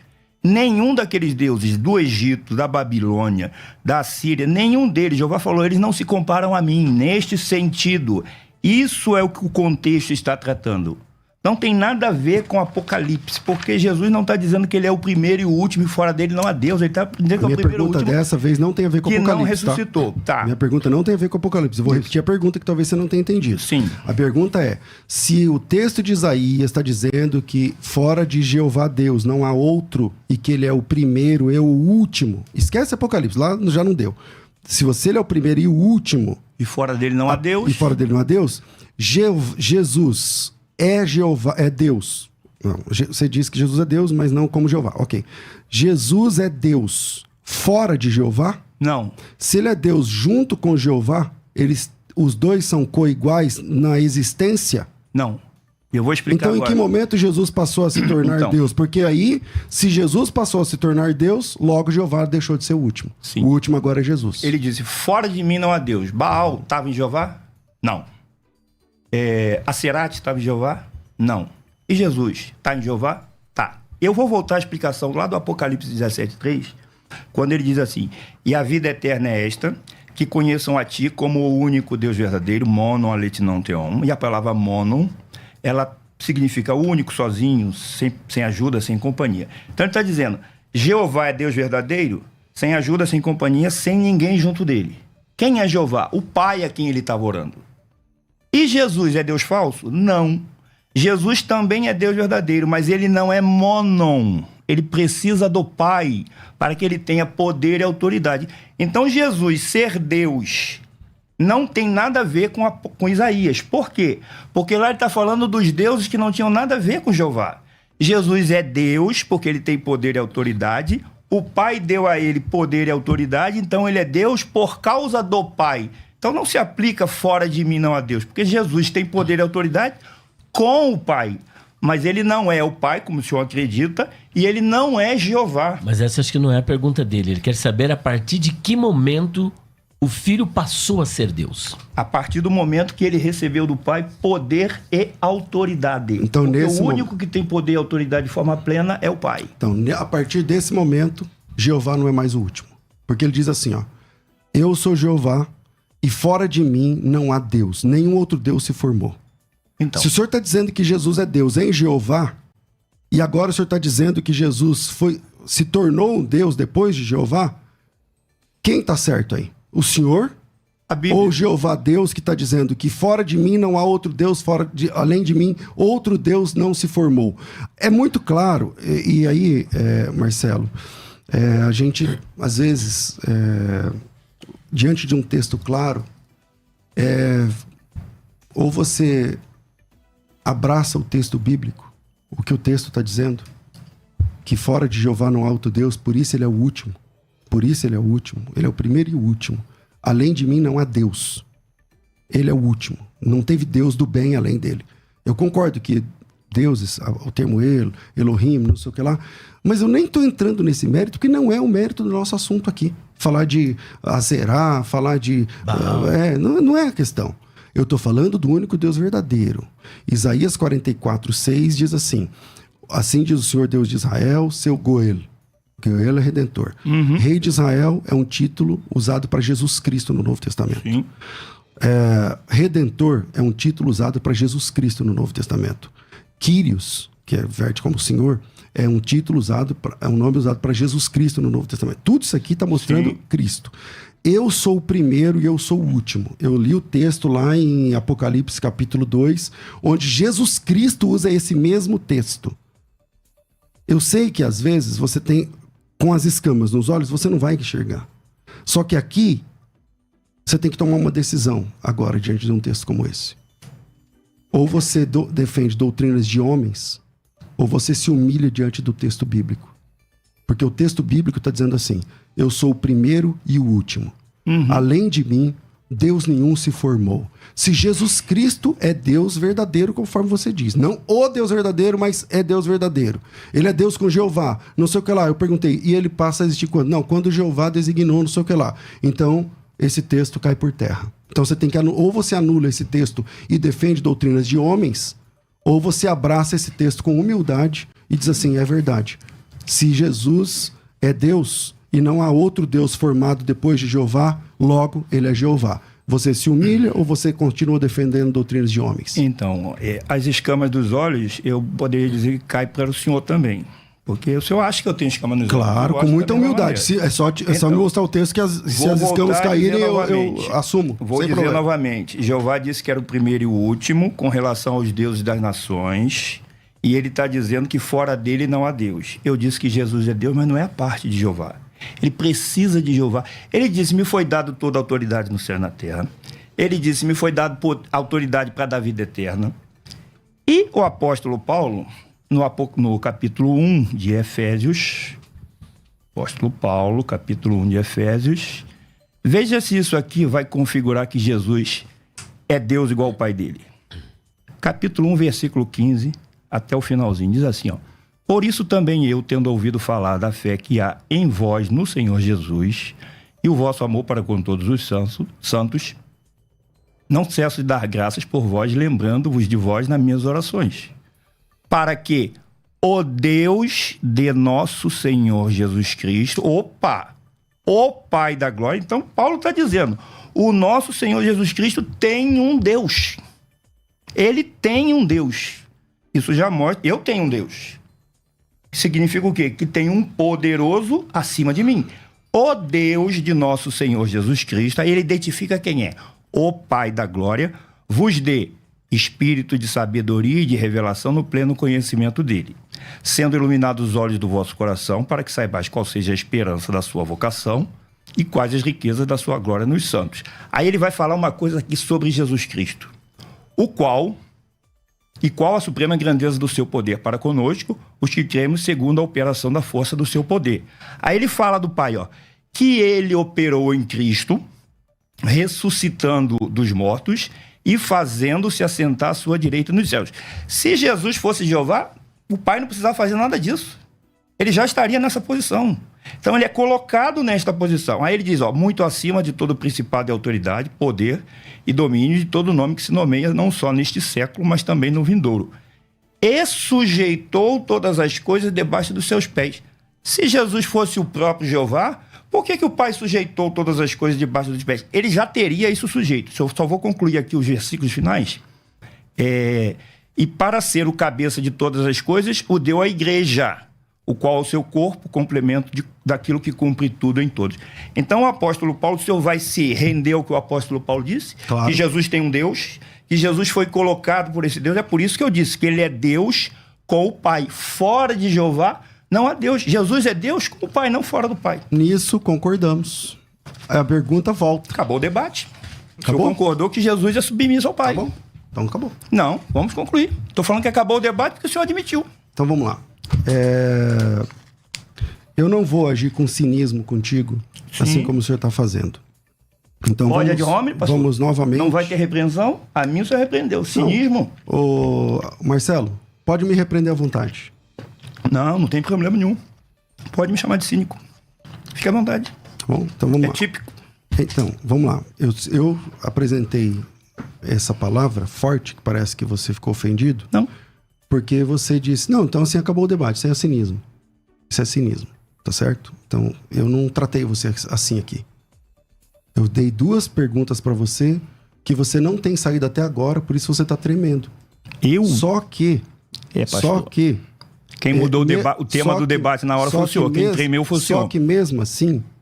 Nenhum daqueles deuses do Egito, da Babilônia, da Síria, nenhum deles, Jeová falou, eles não se comparam a mim, neste sentido. Isso é o que o contexto está tratando. Não tem nada a ver com Apocalipse, porque Jesus não está dizendo que ele é o primeiro e o último e fora dele não há Deus. Ele está dizendo que é o primeiro e o último. Minha pergunta dessa vez não tem a ver com Apocalipse, que não ressuscitou. Tá? Minha pergunta não tem a ver com Apocalipse. Eu vou repetir a pergunta que talvez você não tenha entendido. Sim. A pergunta é, se o texto de Isaías está dizendo que fora de Jeová Deus não há outro e que ele é o primeiro e o último, esquece Apocalipse, lá já não deu. Se ele é o primeiro e o último... E fora dele não há Deus. E fora dele não há Deus... Jesus é Jeová, é Deus. Não, você diz que Jesus é Deus, mas não como Jeová. Ok. Jesus é Deus fora de Jeová? Não. Se ele é Deus junto com Jeová, os dois são coiguais na existência? Não. Eu vou explicar então, agora. Em que momento Jesus passou a se tornar Deus? Porque aí, se Jesus passou a se tornar Deus, logo Jeová deixou de ser o último. Sim. O último agora é Jesus. Ele disse, fora de mim não há Deus. Baal estava em Jeová? Não. Acerate estava em Jeová? Não. E Jesus está em Jeová? Tá. Eu vou voltar à explicação lá do Apocalipse 17:3, quando ele diz assim, e a vida eterna é esta, que conheçam a ti como o único Deus verdadeiro, monon alethenon theon, e a palavra monon, ela significa único, sozinho, sem ajuda, sem companhia. Então ele está dizendo, Jeová é Deus verdadeiro, sem ajuda, sem companhia, sem ninguém junto dele. Quem é Jeová? O Pai a quem ele estava orando. E Jesus é Deus falso? Não. Jesus também é Deus verdadeiro, mas ele não é monon. Ele precisa do Pai para que ele tenha poder e autoridade. Então Jesus ser Deus não tem nada a ver com Isaías. Por quê? Porque lá ele está falando dos deuses que não tinham nada a ver com Jeová. Jesus é Deus porque ele tem poder e autoridade. O Pai deu a ele poder e autoridade, então ele é Deus por causa do Pai. Então não se aplica fora de mim não a Deus, porque Jesus tem poder e autoridade com o Pai, mas ele não é o Pai, como o senhor acredita, e ele não é Jeová. Mas essa acho que não é a pergunta dele. Ele quer saber a partir de que momento o Filho passou a ser Deus. A partir do momento que ele recebeu do Pai poder e autoridade. Então, porque o único que tem poder e autoridade de forma plena é o Pai. Então, a partir desse momento, Jeová não é mais o último. Porque ele diz assim, ó, eu sou Jeová, e fora de mim não há Deus. Nenhum outro Deus se formou. Então, se o senhor está dizendo que Jesus é Deus em Jeová, e agora o senhor está dizendo que Jesus se tornou um Deus depois de Jeová, quem está certo aí? O senhor? Ou Jeová Deus que está dizendo que fora de mim não há outro Deus, além de mim, outro Deus não se formou. É muito claro, e aí, Marcelo, a gente, às vezes... diante de um texto claro, ou você abraça o texto bíblico, o que o texto está dizendo, que fora de Jeová não há outro Deus, por isso ele é o último. Por isso ele é o último. Ele é o primeiro e o último. Além de mim não há Deus. Ele é o último. Não teve Deus do bem além dele. Eu concordo que deuses, o termo Elohim, não sei o que lá, mas eu nem estou entrando nesse mérito, porque não é o mérito do nosso assunto aqui. falar de Azerá, falar de... não é a questão. Eu estou falando do único Deus verdadeiro. Isaías 44:6 diz assim: assim diz o Senhor Deus de Israel, seu Goel. Goel é Redentor. Rei de Israel é um título usado para Jesus Cristo no Novo Testamento. Sim. Redentor é um título usado para Jesus Cristo no Novo Testamento. Kyrios, que verte como Senhor, é um título usado, é um nome usado para Jesus Cristo no Novo Testamento. Tudo isso aqui está mostrando Cristo. Eu sou o primeiro e eu sou o último. Eu li o texto lá em Apocalipse capítulo 2, onde Jesus Cristo usa esse mesmo texto. Eu sei que às vezes você tem, com as escamas nos olhos, você não vai enxergar. Só que aqui, você tem que tomar uma decisão agora diante de um texto como esse. Ou você defende doutrinas de homens, ou você se humilha diante do texto bíblico. Porque o texto bíblico está dizendo assim: eu sou o primeiro e o último. Além de mim, Deus nenhum se formou. Se Jesus Cristo é Deus verdadeiro, conforme você diz. Não o Deus verdadeiro, mas é Deus verdadeiro. Ele é Deus com Jeová, não sei o que lá. Eu perguntei, e ele passa a existir quando? Não, quando Jeová designou, não sei o que lá. Então, esse texto cai por terra. Então você tem que ou você anula esse texto e defende doutrinas de homens, ou você abraça esse texto com humildade e diz assim: é verdade. Se Jesus é Deus e não há outro Deus formado depois de Jeová, logo ele é Jeová. Você se humilha ou você continua defendendo doutrinas de homens? Então, as escamas dos olhos, eu poderia dizer que cai para o senhor também. Porque o senhor acha que eu tenho escama nos olhos. Claro, com muita humildade. É só me mostrar o texto que se as escamas caírem, eu assumo. Vou dizer novamente. Jeová disse que era o primeiro e o último com relação aos deuses das nações. E ele está dizendo que fora dele não há Deus. Eu disse que Jesus é Deus, mas não é a parte de Jeová. Ele precisa de Jeová. Ele disse: me foi dado toda a autoridade no céu e na terra. Ele disse: me foi dado autoridade para dar vida eterna. E o apóstolo Paulo, no capítulo 1 de Efésios, apóstolo Paulo, capítulo 1 de Efésios, veja se isso aqui vai configurar que Jesus é Deus igual ao Pai dele. Capítulo 1, versículo 15, até o finalzinho, diz assim, ó: por isso também eu, tendo ouvido falar da fé que há em vós no Senhor Jesus, e o vosso amor para com todos os santos, não cesso de dar graças por vós, lembrando-vos de vós nas minhas orações, para que o Deus de nosso Senhor Jesus Cristo, o Pai da glória. Então Paulo está dizendo, o nosso Senhor Jesus Cristo tem um Deus. Ele tem um Deus. Isso já mostra, eu tenho um Deus. Significa o quê? Que tem um poderoso acima de mim. O Deus de nosso Senhor Jesus Cristo, aí ele identifica quem é. O Pai da glória vos dê espírito de sabedoria e de revelação no pleno conhecimento dele, sendo iluminados os olhos do vosso coração, para que saibais qual seja a esperança da sua vocação e quais as riquezas da sua glória nos santos. Aí ele vai falar uma coisa aqui sobre Jesus Cristo, qual a suprema grandeza do seu poder para conosco, os que cremos segundo a operação da força do seu poder. Aí ele fala do Pai, que ele operou em Cristo, ressuscitando dos mortos e fazendo-se assentar à sua direita nos céus. Se Jesus fosse Jeová, o Pai não precisava fazer nada disso. Ele já estaria nessa posição. Então ele é colocado nesta posição. Aí ele diz, muito acima de todo principado e autoridade, poder e domínio de todo nome que se nomeia, não só neste século, mas também no vindouro. E sujeitou todas as coisas debaixo dos seus pés. Se Jesus fosse o próprio Jeová, por que o Pai sujeitou todas as coisas debaixo dos pés? Ele já teria isso sujeito. Eu só vou concluir aqui os versículos finais. E para ser o cabeça de todas as coisas, o deu à igreja, o qual é o seu corpo, complemento daquilo que cumpre tudo em todos. Então o apóstolo Paulo, o senhor vai se render ao que o apóstolo Paulo disse? Claro. Que Jesus tem um Deus, que Jesus foi colocado por esse Deus. É por isso que eu disse que ele é Deus com o Pai. Fora de Jeová, não há Deus. Jesus é Deus com o Pai, não fora do Pai. Nisso concordamos. A pergunta volta. Acabou o debate. Acabou? O senhor concordou que Jesus é submisso ao Pai. Acabou. Então acabou. Não, vamos concluir. Estou falando que acabou o debate porque o senhor admitiu. Então vamos lá. Eu não vou agir com cinismo contigo, assim como o senhor está fazendo. Então vamos novamente. Não vai ter repreensão? A mim o senhor repreendeu. Cinismo? Marcelo, pode me repreender à vontade. Não tem problema nenhum. Pode me chamar de cínico. Fique à vontade. Tá bom? Então vamos lá. É típico. Então, vamos lá. Eu apresentei essa palavra forte, que parece que você ficou ofendido. Não. Porque você disse, não, então assim acabou o debate, isso é cinismo. Isso é cinismo, tá certo? Então, eu não tratei você assim aqui. Eu dei 2 perguntas pra você que você não tem saído até agora, por isso você tá tremendo. Eu? Só que... pastor. Quem mudou o tema do debate na hora foi o senhor. Quem tremeu foi o senhor.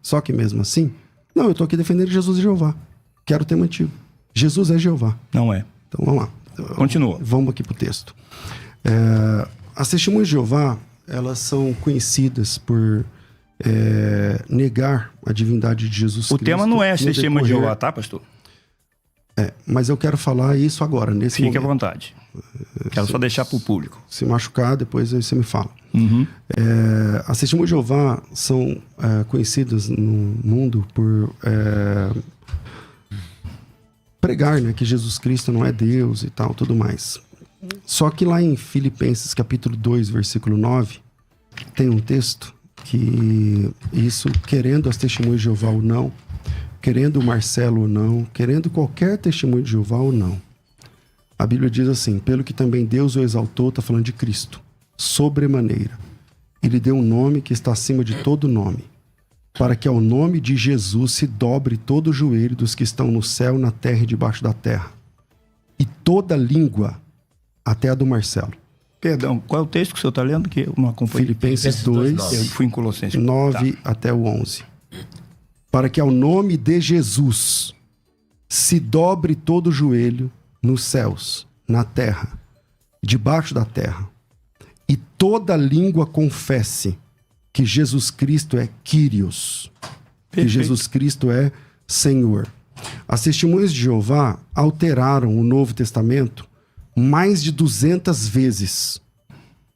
Só que mesmo assim... Não, eu tô aqui defendendo Jesus e Jeová. Quero ter mantido. Jesus é Jeová. Não é. Então, vamos lá. Continua. Vamos aqui pro texto. As testemunhas de Jeová, elas são conhecidas por negar a divindade de Jesus Cristo. O tema não é as testemunhas de Jeová, tá, pastor? Mas eu quero falar isso agora, nesse momento. Fique à vontade. Quero só deixar pro público. Se machucar, depois aí você me fala. Uhum. As testemunhas de Jeová são conhecidas no mundo por pregar, né, que Jesus Cristo não é Deus e tal, tudo mais. Só que lá em Filipenses capítulo 2, versículo 9, tem um texto que isso, querendo as testemunhas de Jeová ou não, querendo o Marcelo ou não, querendo qualquer testemunho de Jeová ou não, a Bíblia diz assim, pelo que também Deus o exaltou, está falando de Cristo, sobremaneira. Ele deu um nome que está acima de todo nome, para que ao nome de Jesus se dobre todo o joelho dos que estão no céu, na terra e debaixo da terra. E toda língua, até a do Marcelo. Perdão, qual é o texto que o senhor está lendo? Que eu não acompanhei. Filipenses 2, eu fui em Colossenses 9 até o 11. Para que ao nome de Jesus se dobre todo o joelho nos céus, na terra, debaixo da terra, e toda língua confesse que Jesus Cristo é Kyrios, que Jesus Cristo é Senhor. As testemunhas de Jeová alteraram o Novo Testamento mais de 200 vezes,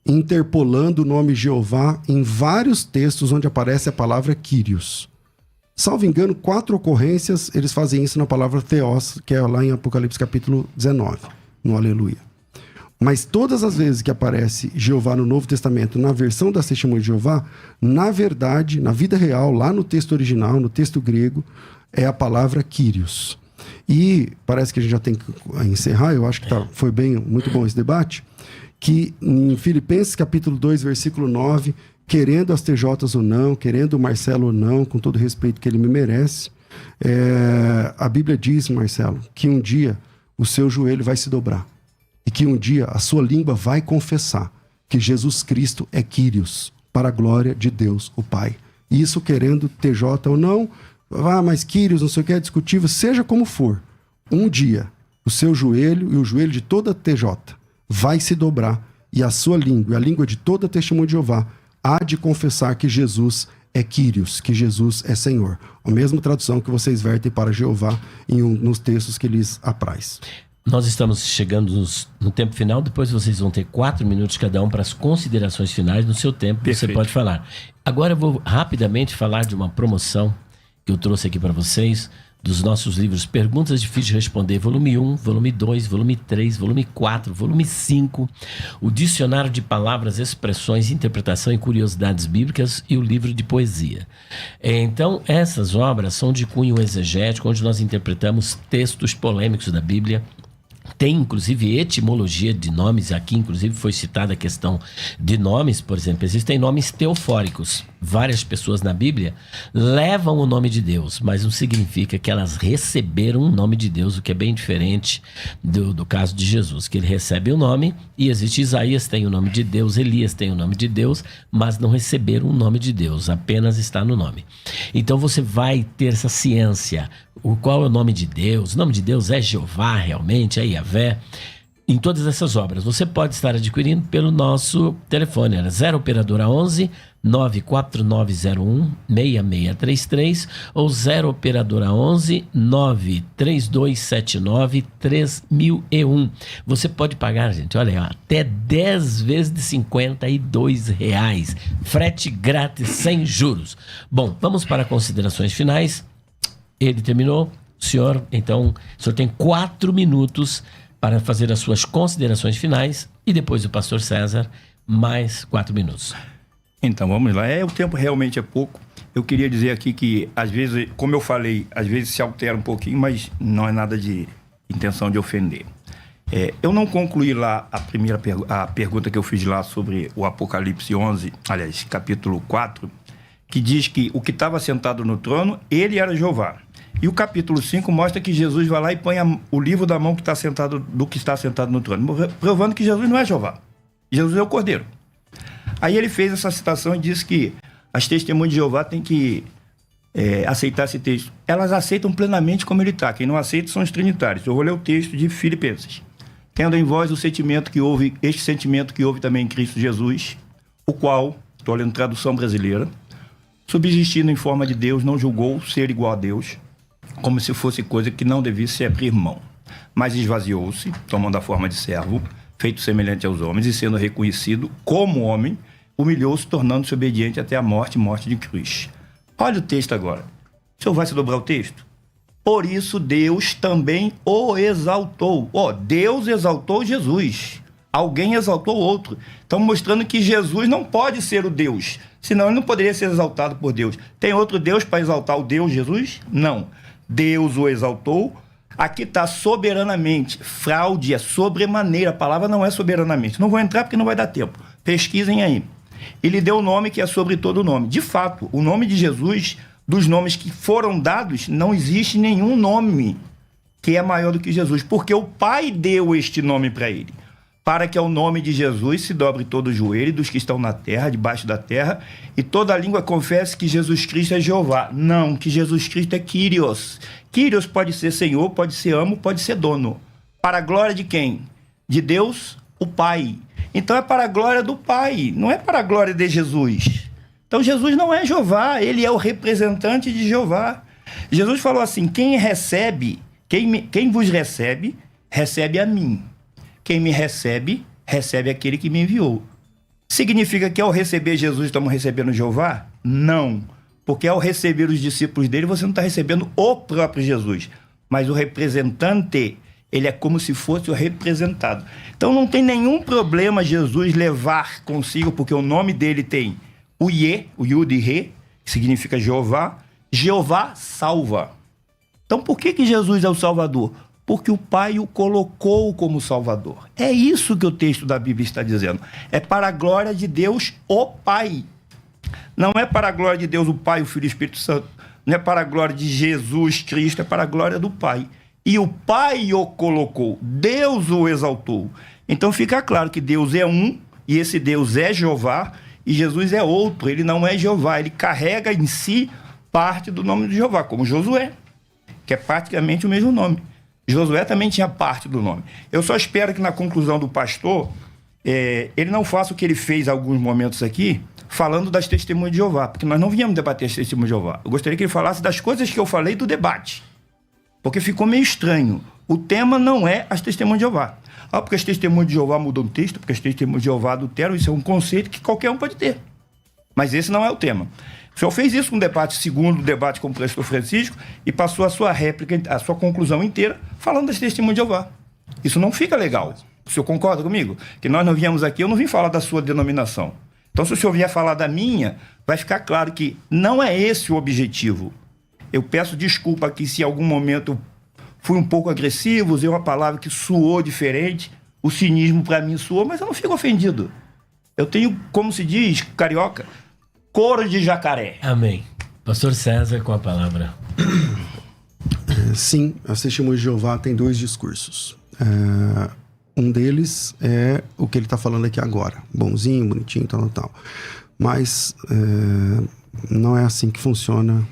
interpolando o nome Jeová em vários textos onde aparece a palavra Kyrios. Salvo engano, 4 ocorrências, eles fazem isso na palavra Theos, que é lá em Apocalipse capítulo 19, no Aleluia. Mas todas as vezes que aparece Jeová no Novo Testamento, na versão das testemunhas de Jeová, na verdade, na vida real, lá no texto original, no texto grego, é a palavra Kyrios. E parece que a gente já tem que encerrar, eu acho que foi muito bom esse debate, que em Filipenses capítulo 2, versículo 9... querendo as TJs ou não, querendo o Marcelo ou não, com todo o respeito que ele me merece, a Bíblia diz, Marcelo, que um dia o seu joelho vai se dobrar e que um dia a sua língua vai confessar que Jesus Cristo é Kyrios, para a glória de Deus, o Pai. Isso querendo TJ ou não, mas Kyrios, não sei o que, é discutível, seja como for, um dia o seu joelho e o joelho de toda TJ vai se dobrar e a sua língua, a língua de toda testemunha de Jeová, há de confessar que Jesus é Kyrios, que Jesus é Senhor. A mesma tradução que vocês vertem para Jeová nos textos que lhes apraz. Nós estamos chegando no tempo final, depois vocês vão ter 4 minutos cada um para as considerações finais. No seu tempo, Perfeito. Você pode falar. Agora eu vou rapidamente falar de uma promoção que eu trouxe aqui para vocês, dos nossos livros Perguntas Difíceis de Responder, volume 1, volume 2, volume 3, volume 4, volume 5, o Dicionário de Palavras, Expressões, Interpretação e Curiosidades Bíblicas e o livro de poesia. Então, essas obras são de cunho exegético, onde nós interpretamos textos polêmicos da Bíblia. Tem, inclusive, etimologia de nomes. Aqui, inclusive, foi citada a questão de nomes. Por exemplo, existem nomes teofóricos. Várias pessoas na Bíblia levam o nome de Deus, mas não significa que elas receberam o nome de Deus, o que é bem diferente do caso de Jesus, que ele recebe o nome, e existe Isaías tem o nome de Deus, Elias tem o nome de Deus, mas não receberam o nome de Deus, apenas está no nome. Então você vai ter essa ciência. Qual é o nome de Deus? O nome de Deus é Jeová realmente, é Yahvé. Em todas essas obras, você pode estar adquirindo pelo nosso telefone, era 0 operadora 11 94901 6633 ou 0 operadora 11 93279 3001. Você pode pagar, gente, olha, até 10 vezes de R$52. Frete grátis, sem juros. Bom, vamos para considerações finais. Ele terminou. Senhor, então, o senhor tem 4 minutos para fazer as suas considerações finais e depois o pastor César, mais 4 minutos. Então, vamos lá. O tempo realmente é pouco. Eu queria dizer aqui que, às vezes, como eu falei, às vezes se altera um pouquinho, mas não é nada de intenção de ofender. Eu não concluí lá a pergunta que eu fiz lá sobre o Apocalipse 11, aliás, capítulo 4, que diz que o que estava sentado no trono, ele era Jeová. E o capítulo 5 mostra que Jesus vai lá e põe o livro da mão do que está sentado no trono, provando que Jesus não é Jeová. Jesus é o Cordeiro. Aí ele fez essa citação e disse que as testemunhas de Jeová têm que aceitar esse texto. Elas aceitam plenamente como ele está. Quem não aceita são os trinitários. Eu vou ler o texto de Filipenses. Tendo em vós este sentimento que houve também em Cristo Jesus, o qual, estou lendo tradução brasileira, subsistindo em forma de Deus, não julgou ser igual a Deus, como se fosse coisa que não devisse abrir mão. Mas esvaziou-se, tomando a forma de servo, feito semelhante aos homens, e sendo reconhecido como homem, humilhou-se, tornando-se obediente até a morte de cruz. Olha o texto agora. O senhor vai se dobrar o texto? Por isso Deus também o exaltou. Deus exaltou Jesus. Alguém exaltou outro. Então mostrando que Jesus não pode ser o Deus. Senão ele não poderia ser exaltado por Deus. Tem outro Deus para exaltar o Deus Jesus? Não. Deus o exaltou. Aqui está soberanamente. Fraude é sobremaneira. A palavra não é soberanamente. Não vou entrar porque não vai dar tempo. Pesquisem aí. Ele deu o nome que é sobre todo nome. De fato, o nome de Jesus, dos nomes que foram dados, não existe nenhum nome que é maior do que Jesus, porque o Pai deu este nome para ele, para que ao nome de Jesus se dobre todo o joelho dos que estão na terra, debaixo da terra, e toda língua confesse que Jesus Cristo é Jeová. Não, que Jesus Cristo é Kyrios. Kyrios pode ser Senhor, pode ser amo, pode ser dono. Para a glória de quem? De Deus, o Pai. Então é para a glória do Pai, não é para a glória de Jesus. Então Jesus não é Jeová, ele é o representante de Jeová. Jesus falou assim: quem vos recebe, recebe a mim. Quem me recebe, recebe aquele que me enviou. Significa que ao receber Jesus estamos recebendo Jeová? Não, porque ao receber os discípulos dele você não está recebendo o próprio Jesus, mas o representante. Ele é como se fosse o representado. Então não tem nenhum problema Jesus levar consigo, porque o nome dele tem o Iê, o Yud e Rê, que significa Jeová. Jeová salva. Então por que Jesus é o Salvador? Porque o Pai o colocou como Salvador. É isso que o texto da Bíblia está dizendo. É para a glória de Deus, o Pai. Não é para a glória de Deus, o Pai, o Filho e o Espírito Santo. Não é para a glória de Jesus Cristo, é para a glória do Pai. E o Pai o colocou, Deus o exaltou. Então fica claro que Deus é um, e esse Deus é Jeová, e Jesus é outro, ele não é Jeová, ele carrega em si parte do nome de Jeová, como Josué, que é praticamente o mesmo nome. Josué também tinha parte do nome. Eu só espero que na conclusão do pastor, ele não faça o que ele fez em alguns momentos aqui, falando das testemunhas de Jeová, porque nós não viemos debater as testemunhas de Jeová. Eu gostaria que ele falasse das coisas que eu falei do debate. Porque ficou meio estranho. O tema não é as testemunhas de Jeová. Porque as testemunhas de Jeová mudam o texto, porque as testemunhas de Jeová adulteram, isso é um conceito que qualquer um pode ter. Mas esse não é o tema. O senhor fez isso no debate, segundo o debate com o pastor Francisco, e passou a sua réplica, a sua conclusão inteira, falando das testemunhas de Jeová. Isso não fica legal. O senhor concorda comigo? Que nós não viemos aqui, eu não vim falar da sua denominação. Então, se o senhor vier falar da minha, vai ficar claro que não é esse o objetivo. Eu peço desculpa aqui se em algum momento fui um pouco agressivo, usei uma palavra que soou diferente, o cinismo para mim soou, mas eu não fico ofendido. Eu tenho, como se diz, carioca, couro de jacaré. Amém. Pastor César, com a palavra. Sim, as testemunhas de Jeová tem dois discursos. Um deles é o que ele está falando aqui agora. Bonzinho, bonitinho, tal. Mas não é assim que funciona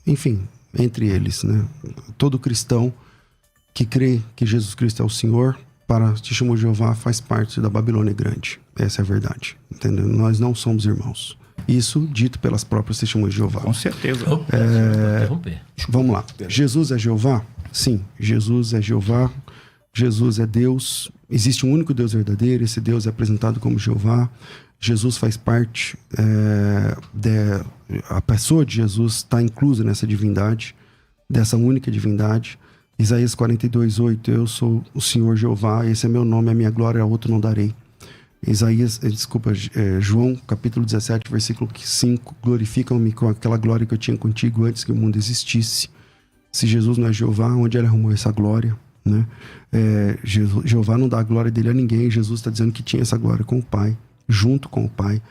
enfim, entre eles, né? Todo cristão que crê que Jesus Cristo é o Senhor, para as testemunhas de Jeová, faz parte da Babilônia Grande. Essa é a verdade, entendeu? Nós não somos irmãos. Isso dito pelas próprias testemunhas de Jeová. Com certeza. Vamos lá. Jesus é Jeová? Sim, Jesus é Jeová. Jesus é Deus. Existe um único Deus verdadeiro. Esse Deus é apresentado como Jeová. Jesus faz parte, a pessoa de Jesus está inclusa nessa divindade, dessa única divindade. Isaías 42:8, eu sou o Senhor Jeová, esse é meu nome, a minha glória, a outro não darei. João capítulo 17, versículo 5, glorificam-me com aquela glória que eu tinha contigo antes que o mundo existisse. Se Jesus não é Jeová, onde ele arrumou essa glória? Né? Jeová não dá a glória dele a ninguém. Jesus está dizendo que tinha essa glória com o Pai, junto com o Pai.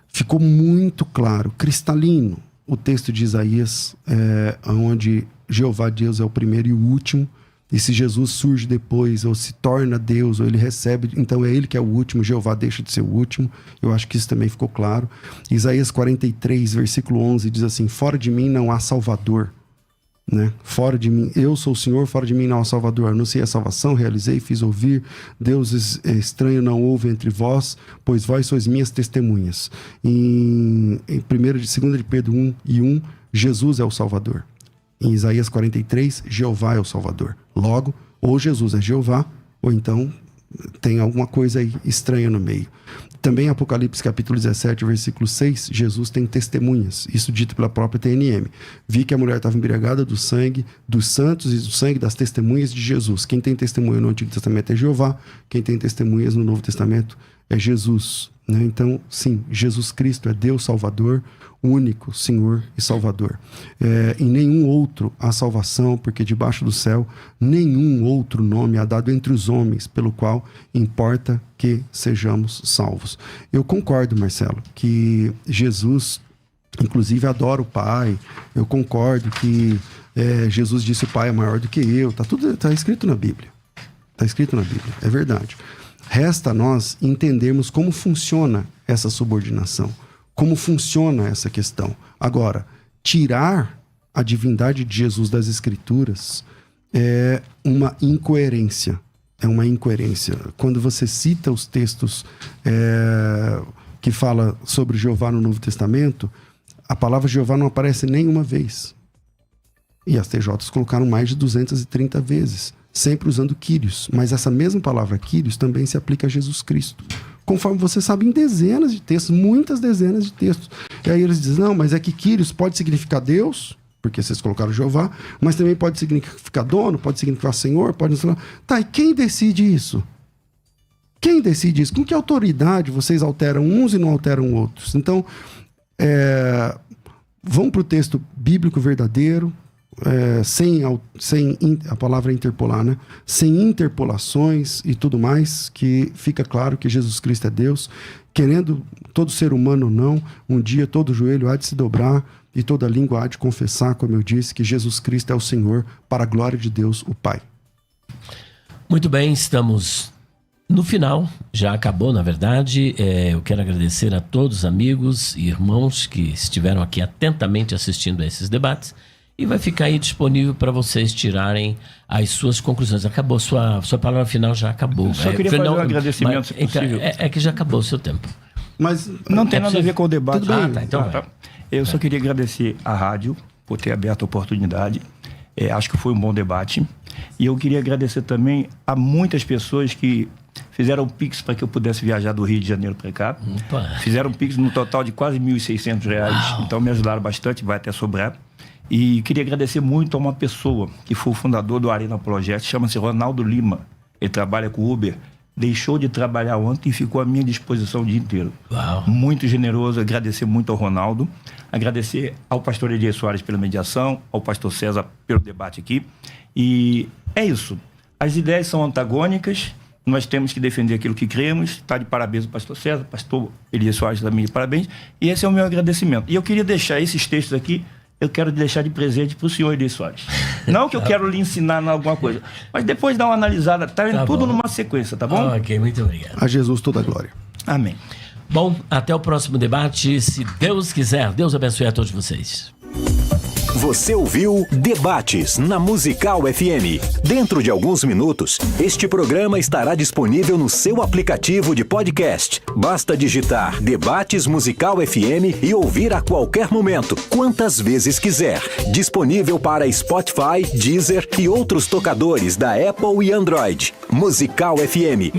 Ficou muito claro, cristalino, o texto de Isaías, onde Jeová Deus é o primeiro e o último. E se Jesus surge depois, ou se torna Deus, ou ele recebe, então é ele que é o último, Jeová deixa de ser o último. Eu acho que isso também ficou claro. Isaías 43, versículo 11, diz assim: fora de mim não há Salvador. Né? Fora de mim, eu sou o Senhor, fora de mim não há Salvador. Anunciei a salvação, realizei, fiz ouvir. Deus estranho não houve entre vós, pois vós sois minhas testemunhas. Em 2 de Pedro 1:1, Jesus é o Salvador. Em Isaías 43, Jeová é o Salvador. Logo, ou Jesus é Jeová, ou então tem alguma coisa aí estranha no meio. Também Apocalipse capítulo 17, versículo 6, Jesus tem testemunhas, isso dito pela própria TNM. Vi que a mulher estava embriagada do sangue dos santos e do sangue das testemunhas de Jesus. Quem tem testemunha no Antigo Testamento é Jeová, quem tem testemunhas no Novo Testamento é Jesus. Né? Então, sim, Jesus Cristo é Deus Salvador, único Senhor e Salvador. Em nenhum outro há salvação, porque debaixo do céu nenhum outro nome há dado entre os homens, pelo qual importa que sejamos salvos. Eu concordo, Marcelo, que Jesus, inclusive, adora o Pai. Eu concordo que Jesus disse: o Pai é maior do que eu. Está escrito na Bíblia. Está escrito na Bíblia, é verdade. Resta a nós entendermos como funciona essa subordinação, como funciona essa questão. Agora, tirar a divindade de Jesus das Escrituras é uma incoerência. É uma incoerência. Quando você cita os textos que fala sobre Jeová no Novo Testamento, a palavra Jeová não aparece nenhuma vez. E as TJs colocaram mais de 230 vezes, sempre usando Kyrios. Mas essa mesma palavra Kyrios também se aplica a Jesus Cristo. Conforme você sabe, em dezenas de textos, muitas dezenas de textos. E aí eles dizem: não, mas é que Kyrios pode significar Deus, porque vocês colocaram Jeová, mas também pode significar dono, pode significar Senhor, pode significar... Tá, e quem decide isso? Quem decide isso? Com que autoridade vocês alteram uns e não alteram outros? Então, vamos para o texto bíblico verdadeiro, sem a palavra interpolar, né? Sem interpolações e tudo mais, que fica claro que Jesus Cristo é Deus, querendo todo ser humano ou não, um dia todo joelho há de se dobrar e toda língua há de confessar, como eu disse, que Jesus Cristo é o Senhor, para a glória de Deus, o Pai. Muito bem, estamos no final, já acabou, na verdade. Eu quero agradecer a todos os amigos e irmãos que estiveram aqui atentamente assistindo a esses debates. E vai ficar aí disponível para vocês tirarem as suas conclusões. Acabou, sua palavra final já acabou. Só queria fazer um agradecimento, se possível. É que já acabou o seu tempo. Mas não tem nada a ver com o debate. Tudo bem. Tá, então Eu só queria agradecer à rádio por ter aberto a oportunidade. Acho que foi um bom debate. E eu queria agradecer também a muitas pessoas que fizeram o Pix para que eu pudesse viajar do Rio de Janeiro para cá. Opa. Fizeram um Pix no total de quase R$1.600. Uau. Então me ajudaram bastante, vai até sobrar. E queria agradecer muito a uma pessoa que foi o fundador do Arena Project, chama-se Ronaldo Lima. Ele trabalha com Uber. Deixou de trabalhar ontem e ficou à minha disposição o dia inteiro. Uau. Muito generoso, agradecer muito ao Ronaldo, agradecer ao pastor Elias Soares pela mediação, ao pastor César pelo debate aqui. E é isso. As ideias são antagônicas, nós temos que defender aquilo que cremos. Está de parabéns o pastor César, pastor Elias Soares também de parabéns. E esse é o meu agradecimento. E eu queria deixar esses textos aqui, eu quero deixar de presente para o senhor Elias Soares. Não que eu quero lhe ensinar alguma coisa, mas depois dá uma analisada, tá tudo numa sequência, tá bom? Ok, muito obrigado. A Jesus toda a glória. Amém. Bom, até o próximo debate, se Deus quiser. Deus abençoe a todos vocês. Você ouviu Debates na Musical FM. Dentro de alguns minutos, este programa estará disponível no seu aplicativo de podcast. Basta digitar Debates Musical FM e ouvir a qualquer momento, quantas vezes quiser. Disponível para Spotify, Deezer e outros tocadores da Apple e Android. Musical FM.